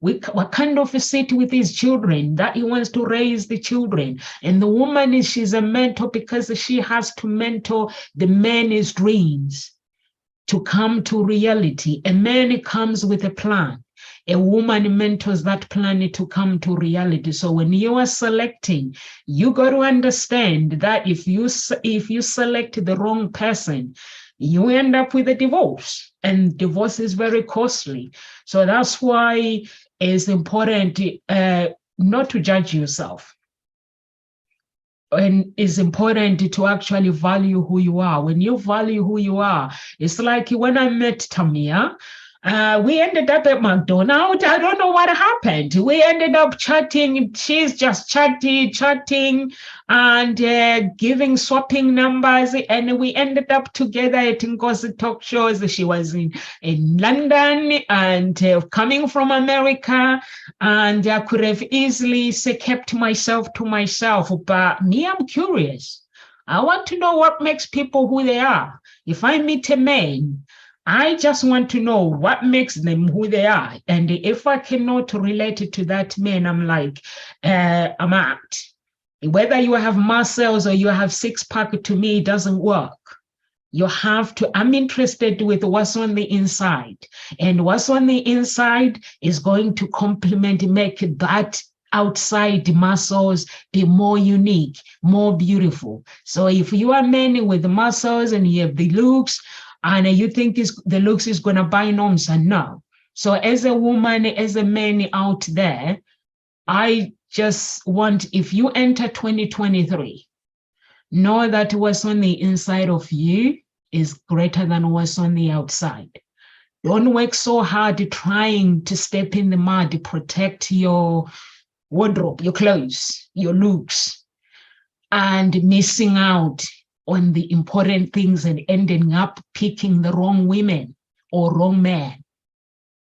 What kind of a city with his children that he wants to raise the children? And the woman she's a mentor because she has to mentor the man's dreams to come to reality. A man comes with a plan. A woman mentors that plan to come to reality. So when you are selecting, you got to understand that if you select the wrong person, you end up with a divorce, and divorce is very costly. So that's why it's important not to judge yourself. And it's important to actually value who you are. When you value who you are, it's like when I met Tamia, We ended up at McDonald's. I don't know what happened. We ended up chatting. She's just chatting, and swapping numbers. And we ended up together at Ngozi talk shows. She was in London and coming from America. And I could have easily kept myself to myself. But me, I'm curious. I want to know what makes people who they are. If I meet a man, I just want to know what makes them who they are. And if I cannot relate to that man, I'm like, I'm out. Whether you have muscles or you have six pack, to me, it doesn't work. You have to, I'm interested with what's on the inside. And what's on the inside is going to complement, make that outside muscles be more unique, more beautiful. So if you are men with the muscles and you have the looks, and you think the looks is going to buy norms, and no. So as a woman, as a man out there, I just want, if you enter 2023, know that what's on the inside of you is greater than what's on the outside. Don't work so hard trying to step in the mud to protect your wardrobe, your clothes, your looks, and missing out on the important things and ending up picking the wrong women or wrong man.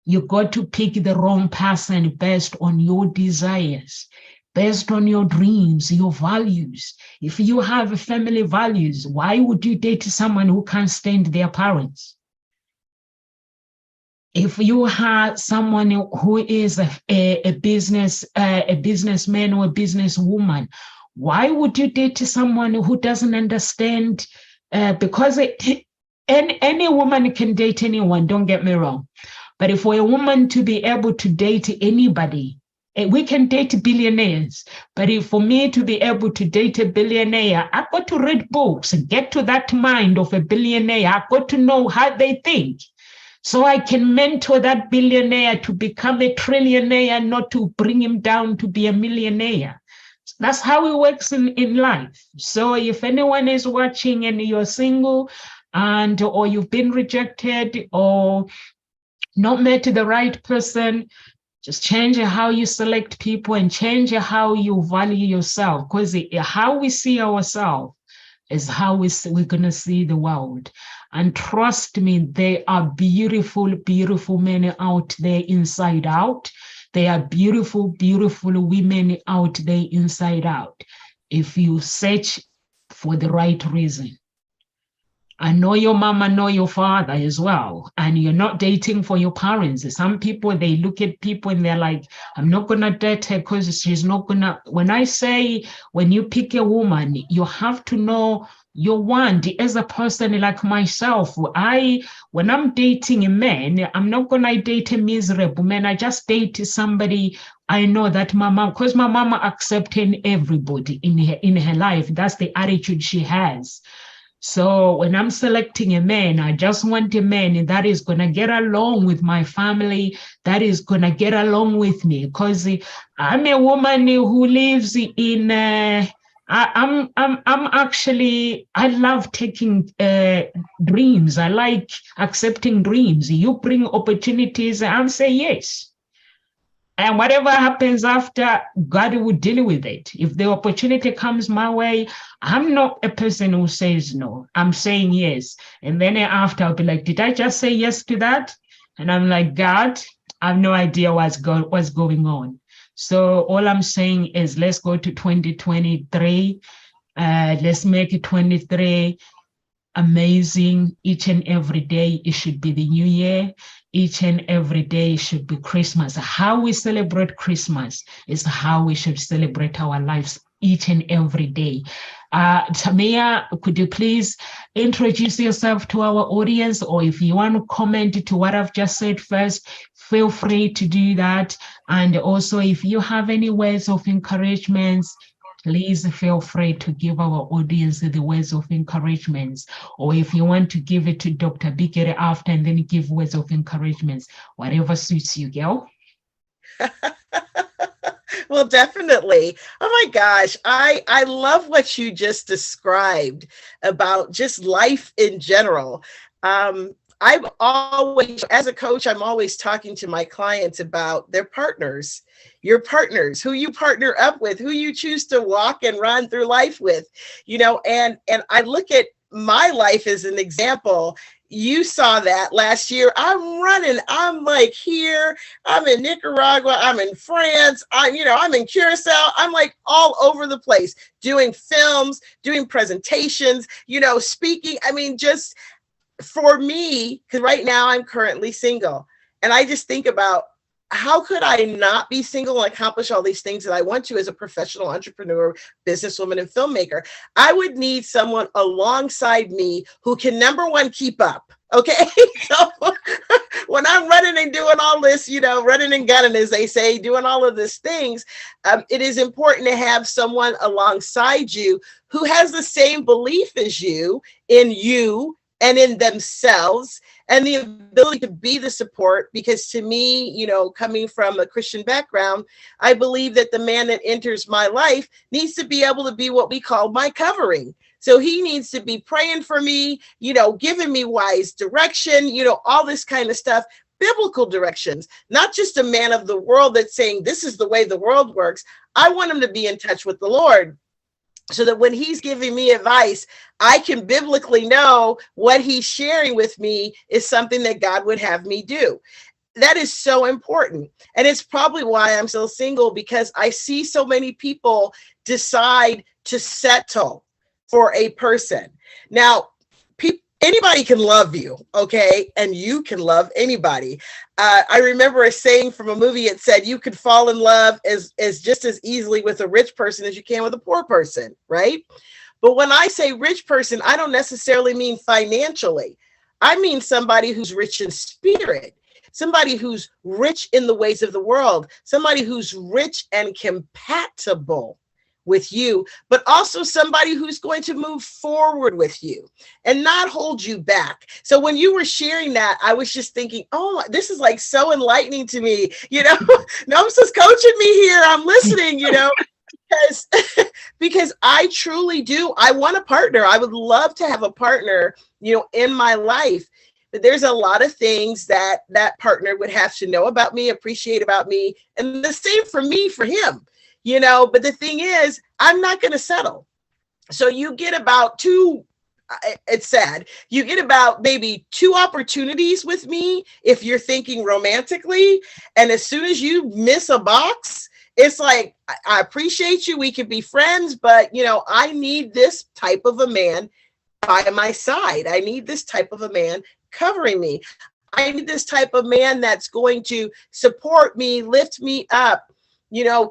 You got to pick the wrong person based on your desires, based on your dreams, your values. If you have family values, why would you date someone who can't stand their parents? If you have someone who is a businessman or a businesswoman, why would you date someone who doesn't understand? Because any woman can date anyone, don't get me wrong. But for a woman to be able to date anybody, we can date billionaires. But for me to be able to date a billionaire, I've got to read books and get to that mind of a billionaire. I've got to know how they think. So I can mentor that billionaire to become a trillionaire, not to bring him down to be a millionaire. That's how it works in life. So if anyone is watching and you're single or you've been rejected or not met the right person, just change how you select people and change how you value yourself, because how we see ourselves is how we're going to see the world. And trust me, there are beautiful, beautiful men out there inside out. There are beautiful, beautiful women out there inside out. If you search for the right reason. I know your mama, know your father as well. And you're not dating for your parents. Some people, they look at people and they're like, I'm not going to date her because she's not going to. When I say, when you pick a woman, you have to know your want as a person like myself. When I'm dating a man, I'm not going to date a miserable man. I just date somebody I know that my mom, because my mama accepting everybody in her life. That's the attitude she has. So when I'm selecting a man, I just want a man that is going to get along with my family, that is going to get along with me, because I'm a woman who lives in I'm actually, I love taking dreams. I like accepting dreams. You bring opportunities, I'm say yes. And whatever happens after, God will deal with it. If the opportunity comes my way, I'm not a person who says no. I'm saying yes. And then after, I'll be like, did I just say yes to that? And I'm like, God, I have no idea what's going on. So all I'm saying is, let's go to 2023. Let's make it 23 amazing. Each and every day, it should be the new year. Each and every day should be Christmas. How we celebrate Christmas is how we should celebrate our lives each and every day. Tamia, could you please introduce yourself to our audience? Or if you want to comment to what I've just said first, feel free to do that. And also, if you have any words of encouragement, please feel free to give our audience the words of encouragement. Or if you want to give it to Dr. Bikere after and then give words of encouragement, whatever suits you, girl. Well, definitely. Oh my gosh. I love what you just described about just life in general. I'm always, as a coach, I'm always talking to my clients about their partners, your partners, who you partner up with, who you choose to walk and run through life with, and I look at my life as an example. You saw that last year. I'm running. I'm like here. I'm in Nicaragua. I'm in France. I'm in Curacao. I'm like all over the place doing films, doing presentations, speaking. I mean, just for me, because right now I'm currently single, and I just think about how could I not be single and accomplish all these things that I want to as a professional entrepreneur, businesswoman, and filmmaker? I would need someone alongside me who can, number one, keep up. Okay. So when I'm running and doing all this, running and gunning, as they say, doing all of these things, it is important to have someone alongside you who has the same belief as you and in themselves, and the ability to be the support. Because to me, coming from a Christian background, I believe that the man that enters my life needs to be able to be what we call my covering. So he needs to be praying for me, giving me wise direction, all this kind of stuff, biblical directions, not just a man of the world that's saying this is the way the world works. I want him to be in touch with the Lord, so that when he's giving me advice, I can biblically know what he's sharing with me is something that God would have me do. That is so important. And it's probably why I'm still single, because I see so many people decide to settle for a person. Now, anybody can love you, okay? And you can love anybody. I remember a saying from a movie. It said you could fall in love as just as easily with a rich person as you can with a poor person, right? But when I say rich person, I don't necessarily mean financially. I mean somebody who's rich in spirit, somebody who's rich in the ways of the world, somebody who's rich and compatible with you, but also somebody who's going to move forward with you and not hold you back. So when you were sharing that, I was just thinking, oh, this is like so enlightening to me. Noam's just coaching me here. I'm listening, because I truly do. I want a partner. I would love to have a partner, in my life. But there's a lot of things that partner would have to know about me, appreciate about me, and the same for me, for him. But the thing is, I'm not going to settle. So you get about it's sad, you get about maybe 2 opportunities with me if you're thinking romantically. And as soon as you miss a box, it's like, I appreciate you, we can be friends, but I need this type of a man by my side. I need this type of a man covering me. I need this type of man that's going to support me, lift me up.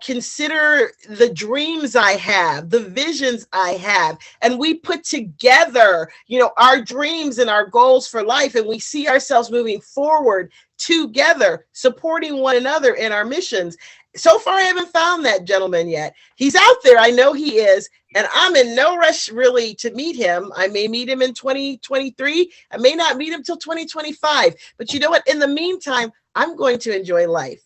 Consider the dreams I have, the visions I have, and we put together, our dreams and our goals for life, and we see ourselves moving forward together, supporting one another in our missions. So far, I haven't found that gentleman yet. He's out there. I know he is, and I'm in no rush really to meet him. I may meet him in 2023. I may not meet him till 2025. But you know what? In the meantime, I'm going to enjoy life.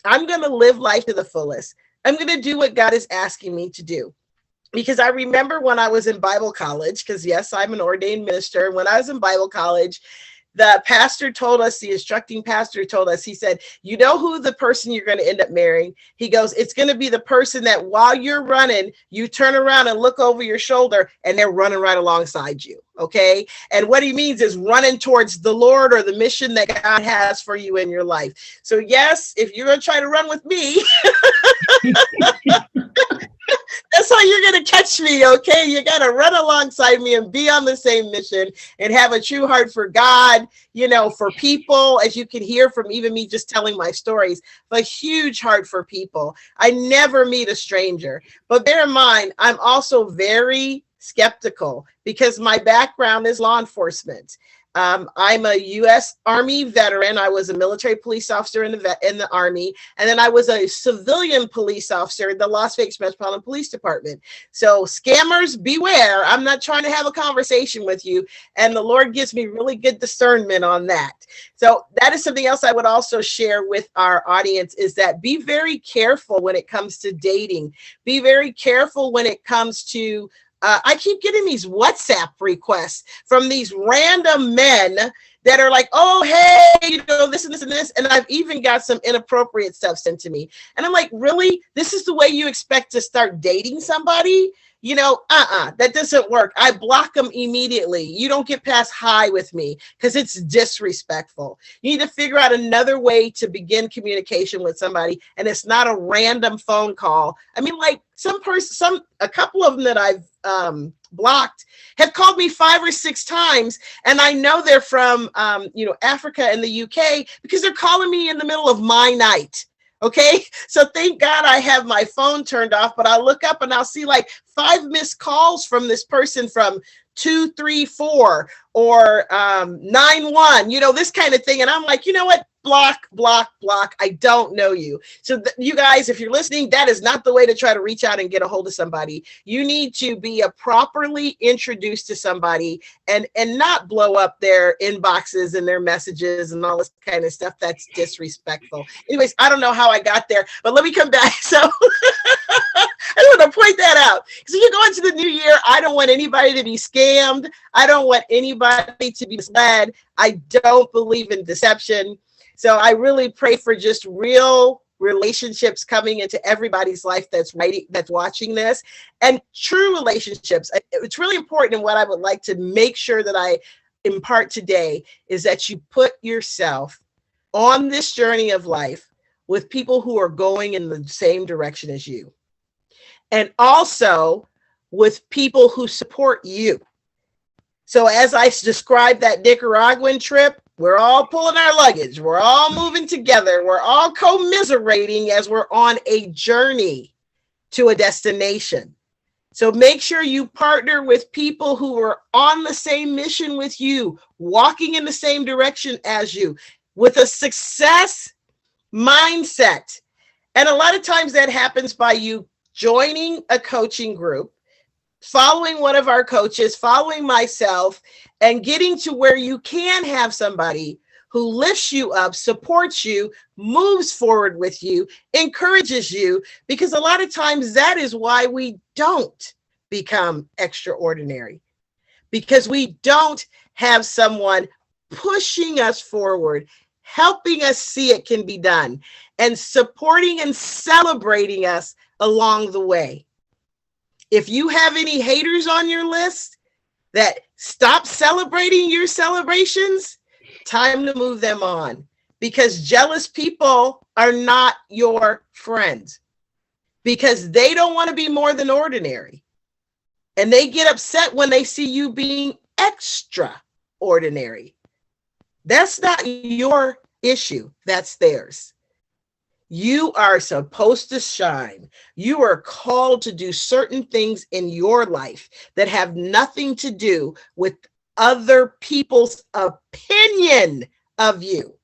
I'm going to live life to the fullest. I'm going to do what God is asking me to do. Because I remember when I was in Bible college, because yes, I'm an ordained minister. When I was in Bible college, the pastor told us, the instructing pastor told us, he said, you know who the person you're going to end up marrying? He goes, it's going to be the person that while you're running, you turn around and look over your shoulder and they're running right alongside you. Okay. And what he means is running towards the Lord or the mission that God has for you in your life. So yes, if you're going to try to run with me, that's how you're going to catch me, okay? You got to run alongside me and be on the same mission and have a true heart for God, for people, as you can hear from even me just telling my stories, a huge heart for people. I never meet a stranger. But bear in mind, I'm also very skeptical because my background is law enforcement. I'm a U.S. Army veteran. I was a military police officer in the Army, and then I was a civilian police officer in the Las Vegas Metropolitan Police Department. So scammers, beware. I'm not trying to have a conversation with you, and the Lord gives me really good discernment on that. So that is something else I would also share with our audience, is that be very careful when it comes to dating. Be very careful when it comes to I keep getting these WhatsApp requests from these random men that are like, oh, hey, you know, this and this and this. And I've even got some inappropriate stuff sent to me. And I'm like, really? This is the way you expect to start dating somebody? You know, that doesn't work. I block them immediately. You don't get past hi with me because it's disrespectful. You need to figure out another way to begin communication with somebody, and it's not a random phone call. I mean, like a couple of them that I've blocked have called me 5 or 6 times, and I know they're from Africa and the UK because they're calling me in the middle of my night. Okay, so thank God I have my phone turned off, but I'll look up and I'll see like 5 missed calls from this person from 234 or 91, you know, this kind of thing. And I'm like, you know what? Block, block, block. I don't know you. So you guys, if you're listening, that is not the way to try to reach out and get a hold of somebody. You need to be properly introduced to somebody and not blow up their inboxes and their messages and all this kind of stuff. That's disrespectful. Anyways, I don't know how I got there, but let me come back. So I just want to point that out. Because you go into the new year, I don't want anybody to be scammed. I don't want anybody to be misled. I don't believe in deception. So I really pray for just real relationships coming into everybody's life that's watching this, and true relationships. It's really important, and what I would like to make sure that I impart today is that you put yourself on this journey of life with people who are going in the same direction as you, and also with people who support you. So as I described that Nicaraguan trip, we're all pulling our luggage. We're all moving together. We're all commiserating as we're on a journey to a destination. So make sure you partner with people who are on the same mission with you, walking in the same direction as you, with a success mindset. And a lot of times that happens by you joining a coaching group, following one of our coaches, following myself, and getting to where you can have somebody who lifts you up, supports you, moves forward with you, encourages you, because a lot of times that is why we don't become extraordinary, because we don't have someone pushing us forward, helping us see it can be done, and supporting and celebrating us along the way. If you have any haters on your list that stop celebrating your celebrations, time to move them on, because jealous people are not your friends, because they don't want to be more than ordinary. And they get upset when they see you being extraordinary. That's not your issue. That's theirs. You are supposed to shine. You are called to do certain things in your life that have nothing to do with other people's opinion of you.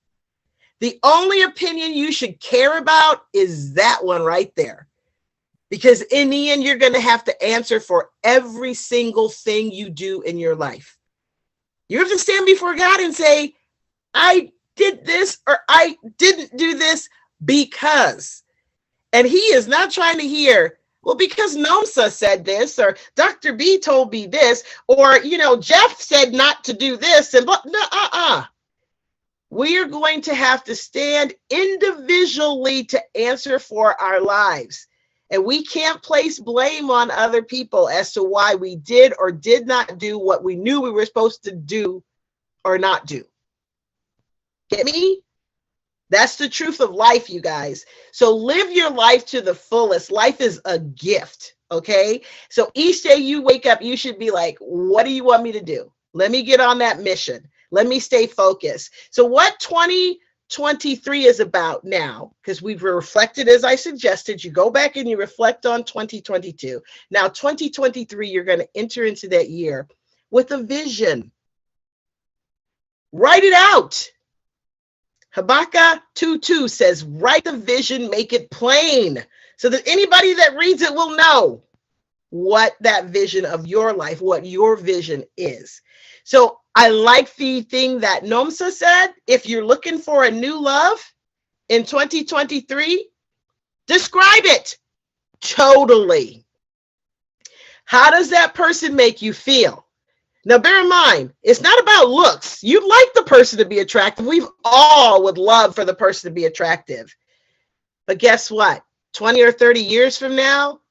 The only opinion you should care about is that one right there. Because in the end, you're going to have to answer for every single thing you do in your life. You have to stand before God and say, I did this or I didn't do this because. And he is not trying to hear, well, because NOMSA said this, or Dr. B told me this, or, Jeff said not to do this. And no, we are going to have to stand individually to answer for our lives. And we can't place blame on other people as to why we did or did not do what we knew we were supposed to do or not do. Get me? That's the truth of life, you guys. So live your life to the fullest. Life is a gift, okay? So each day you wake up, you should be like, what do you want me to do? Let me get on that mission. Let me stay focused. So what 2023 is about now, because we've reflected, as I suggested, you go back and you reflect on 2022. Now, 2023, you're going to enter into that year with a vision. Write it out. Habakkuk 2:2 says, write the vision, make it plain, so that anybody that reads it will know what that vision of your life, what your vision is. So I like the thing that NOMSA said, if you're looking for a new love in 2023, describe it totally. How does that person make you feel? Now, bear in mind, it's not about looks. You like the person to be attractive. We all would love for the person to be attractive. But guess what? 20 or 30 years from now,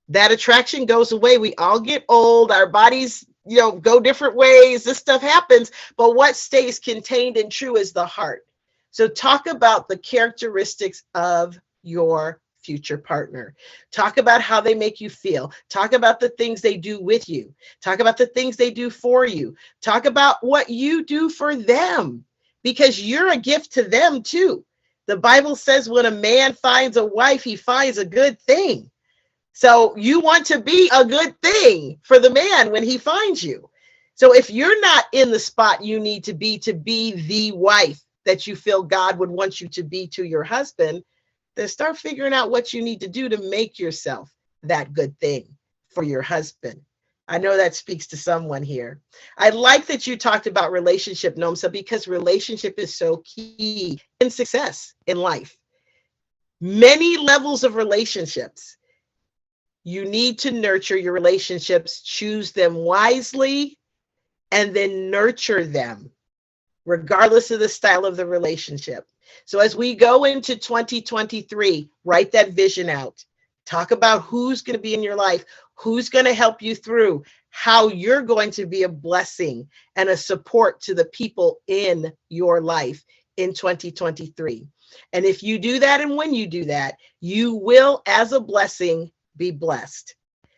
that attraction goes away. We all get old. Our bodies, go different ways. This stuff happens. But what stays contained and true is the heart. So talk about the characteristics of your future partner. Talk about how they make you feel. Talk about the things they do with you. Talk about the things they do for you. Talk about what you do for them, because you're a gift to them too. The Bible says when a man finds a wife, he finds a good thing. So you want to be a good thing for the man when he finds you. So if you're not in the spot you need to be the wife that you feel God would want you to be to your husband, then start figuring out what you need to do to make yourself that good thing for your husband. I know that speaks to someone here. I like that you talked about relationship, Nomsa, because relationship is so key in success in life. Many levels of relationships. You need to nurture your relationships, choose them wisely, and then nurture them, regardless of the style of the relationship. So as we go into 2023, write that vision out. Talk about who's going to be in your life, who's going to help you through, how you're going to be a blessing and a support to the people in your life in 2023. And if you do that, and when you do that, you will, as a blessing, be blessed.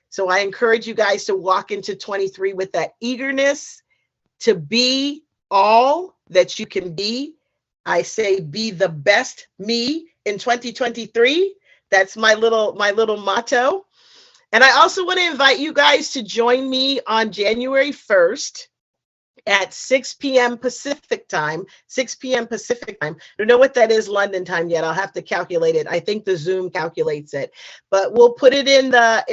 So I encourage you guys to walk into 23 with that eagerness to be all that you can be. I say be the best me in 2023. That's my little motto. And I also want to invite you guys to join me on January 1st at 6 p.m. Pacific time, 6 p.m. Pacific time. I don't know what that is London time yet. I'll have to calculate it. I think the Zoom calculates it, but we'll put it in the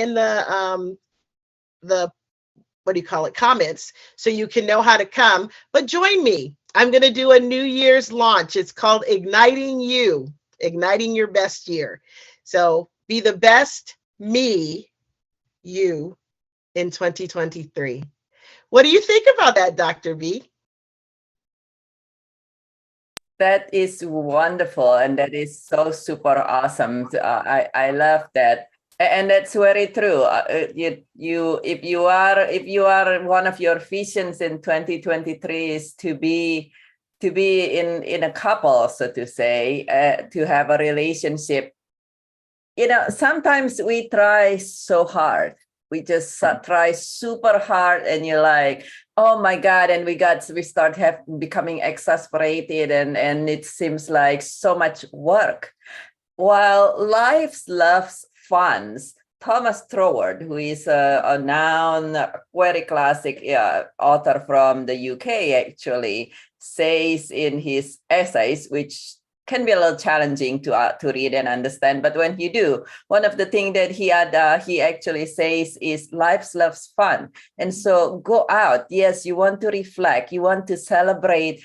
what do you call it, comments, so you can know how to come. But join me. I'm going to do a New Year's launch. It's called Igniting You, Igniting Your Best Year. So be the best me, you, in 2023. What do you think about that, Dr. B? That is wonderful, and that is so super awesome. I love that, and that's very true. If you are one of your visions in 2023 is to be in a couple, so to say, to have a relationship. Sometimes we try so hard. We just try super hard, and you're like, oh my God, and we start becoming exasperated, and it seems like so much work. While life loves fun, Thomas Troward, who is a noun, very classic author from the UK, actually says in his essays, which can be a little challenging to read and understand, but when you do, one of the things that he actually says is life loves fun. And so go out. Yes, you want to reflect, you want to celebrate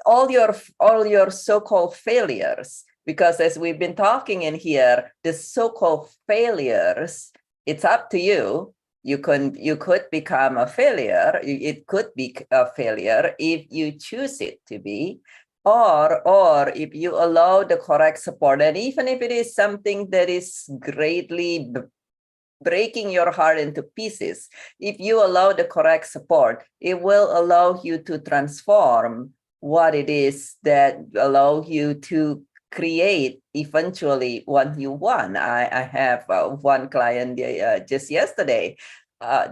all your so-called failures, because as we've been talking in here, the so-called failures, it's up to you. You could become a failure. It could be a failure if you choose it to be, or if you allow the correct support. And even if it is something that is greatly breaking your heart into pieces, if you allow the correct support, it will allow you to transform what it is that allow you to create eventually what you want. I have one client just yesterday,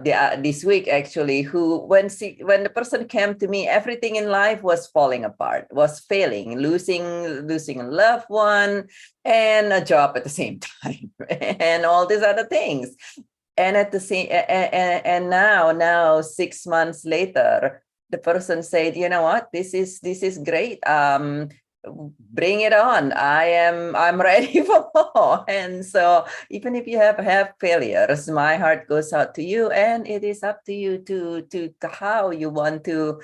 this week actually, who when the person came to me, everything in life was falling apart, was failing, losing a loved one and a job at the same time, and all these other things. And at the same and now 6 months later, the person said, you know what, this is great. Bring it on. I'm ready for more. And so even if you have failures, my heart goes out to you, and it is up to you to how you want to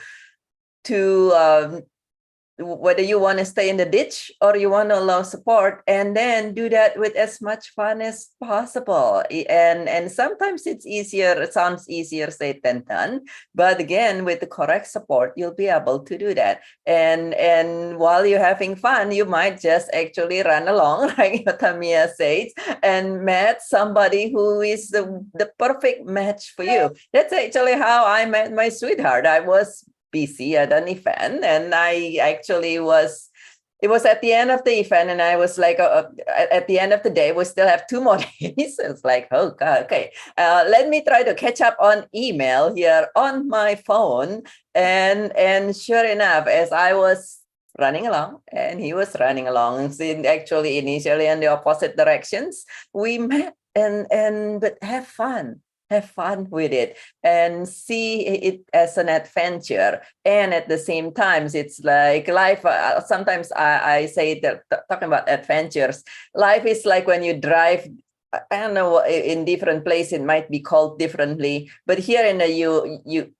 whether you want to stay in the ditch or you want to allow support, and then do that with as much fun as possible. And sometimes it's easier, it sounds easier said than done, but again, with the correct support, you'll be able to do that. And while you're having fun, you might just actually run along, like Tamia says, and met somebody who is the perfect match for you. That's actually how I met my sweetheart. I was busy at an event, and I actually it was at the end of the event, and I was like, at the end of the day, we still have 2 more days. It's like, oh God, okay. Let me try to catch up on email here on my phone. And sure enough, as I was running along and he was running along, actually initially in the opposite directions, we met but have fun with it and see it as an adventure. And at the same time, it's like life. Sometimes I say that, talking about adventures, life is like when you drive, I don't know, in different places it might be called differently, but here in the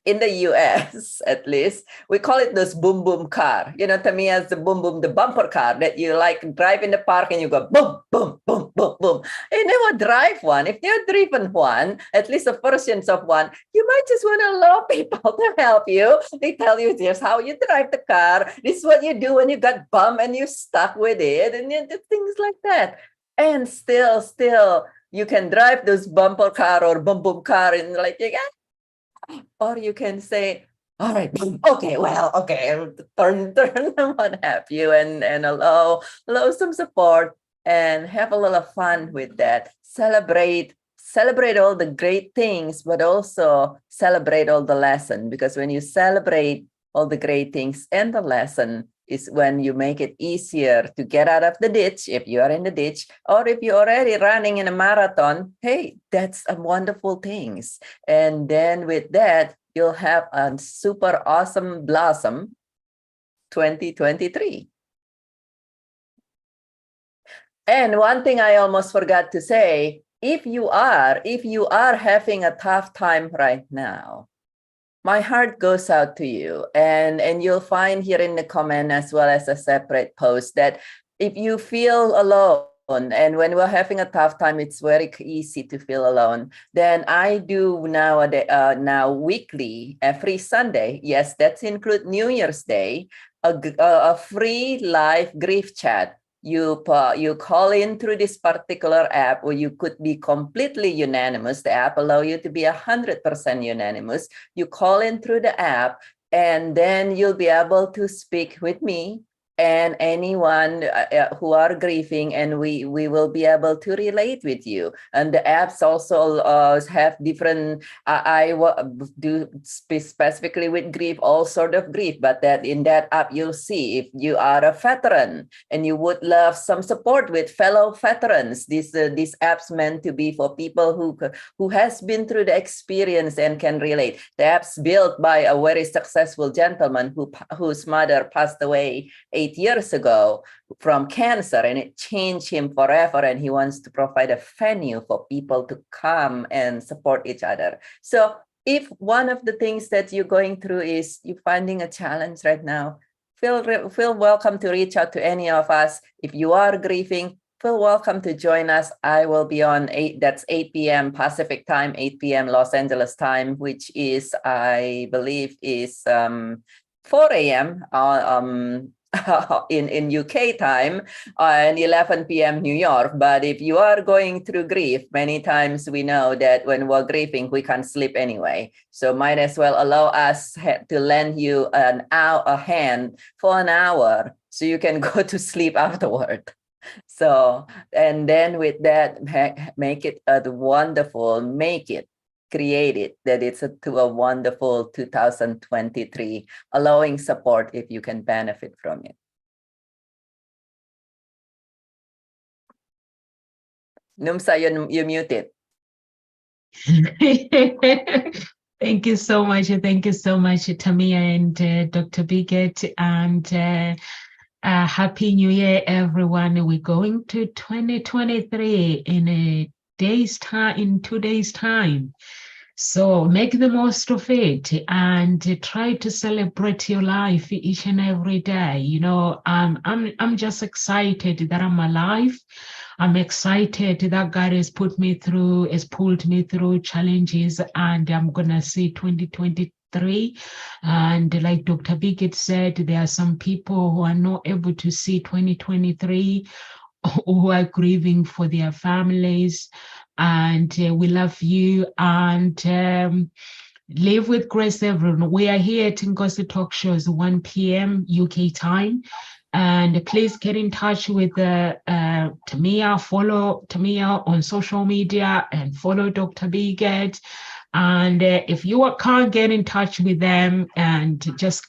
in the US, at least, we call it this boom boom car. To me, as the boom boom, the bumper car that you like drive in the park and you go boom, boom, boom, boom, boom. You never drive one. If you've driven one, at least the versions of one, you might just want to allow people to help you. They tell you here's how you drive the car. This is what you do when you got bum and you're stuck with it, and things like that. And still, you can drive this bumper car or boom boom car and like, or you can say, all right, okay, turn, what have you, and allow some support and have a little fun with that. Celebrate all the great things, but also celebrate all the lesson, because when you celebrate all the great things and the lesson is when you make it easier to get out of the ditch, if you are in the ditch, or if you're already running in a marathon. Hey, that's a wonderful things. And then with that, you'll have a super awesome blossom 2023. And one thing I almost forgot to say, if you are having a tough time right now, my heart goes out to you, and you'll find here in the comment as well as a separate post that if you feel alone, and when we're having a tough time, it's very easy to feel alone, then I do now weekly, every Sunday, yes, that's include New Year's Day, a free live grief chat. You call in through this particular app, or you could be completely unanimous. The app allow you to be 100% unanimous. You call in through the app, and then you'll be able to speak with me and anyone who are grieving, and we will be able to relate with you. And the apps also have different, I do specifically with grief, all sort of grief, but that in that app, you'll see if you are a veteran and you would love some support with fellow veterans. These apps meant to be for people who has been through the experience and can relate. The app's built by a very successful gentleman whose mother passed away 8 years ago from cancer, and it changed him forever, and he wants to provide a venue for people to come and support each other. So if one of the things that you're going through is you're finding a challenge right now, feel welcome to reach out to any of us. If you are grieving, feel welcome to join us. I will be on 8 p.m. Pacific time, 8 p.m. Los Angeles time, which is, I believe, is 4 a.m. in UK time, and 11 p.m. New York. But if you are going through grief, many times we know that when we're grieving, we can't sleep anyway. So might as well allow us to lend you a hand for an hour so you can go to sleep afterward. So, and then with that, make it create it, that it's to a wonderful 2023, allowing support if you can benefit from it. Numsa, you're muted. Thank you so much. Thank you so much, Tamia and Dr. Bigot. And Happy New Year, everyone. We're going to 2023 in 2 days' time. So make the most of it and try to celebrate your life each and every day. You know, I'm just excited that I'm alive. I'm excited that God has pulled me through challenges, and I'm gonna see 2023. And like Dr. Biggett said, there are some people who are not able to see 2023, who are grieving for their families. And we love you. And live with grace, everyone. We are here at Ngozi Talk Shows, 1 p.m. UK time. And please get in touch with Tamia. Follow Tamia on social media and follow Dr. Biggett. And if you can't get in touch with them, and just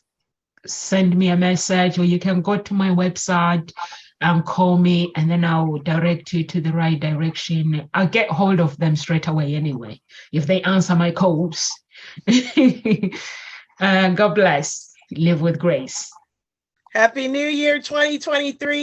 send me a message, or you can go to my website and call me, and then I'll direct you to the right direction. I'll get hold of them straight away anyway, if they answer my calls. God bless. Live with grace. Happy New Year 2023.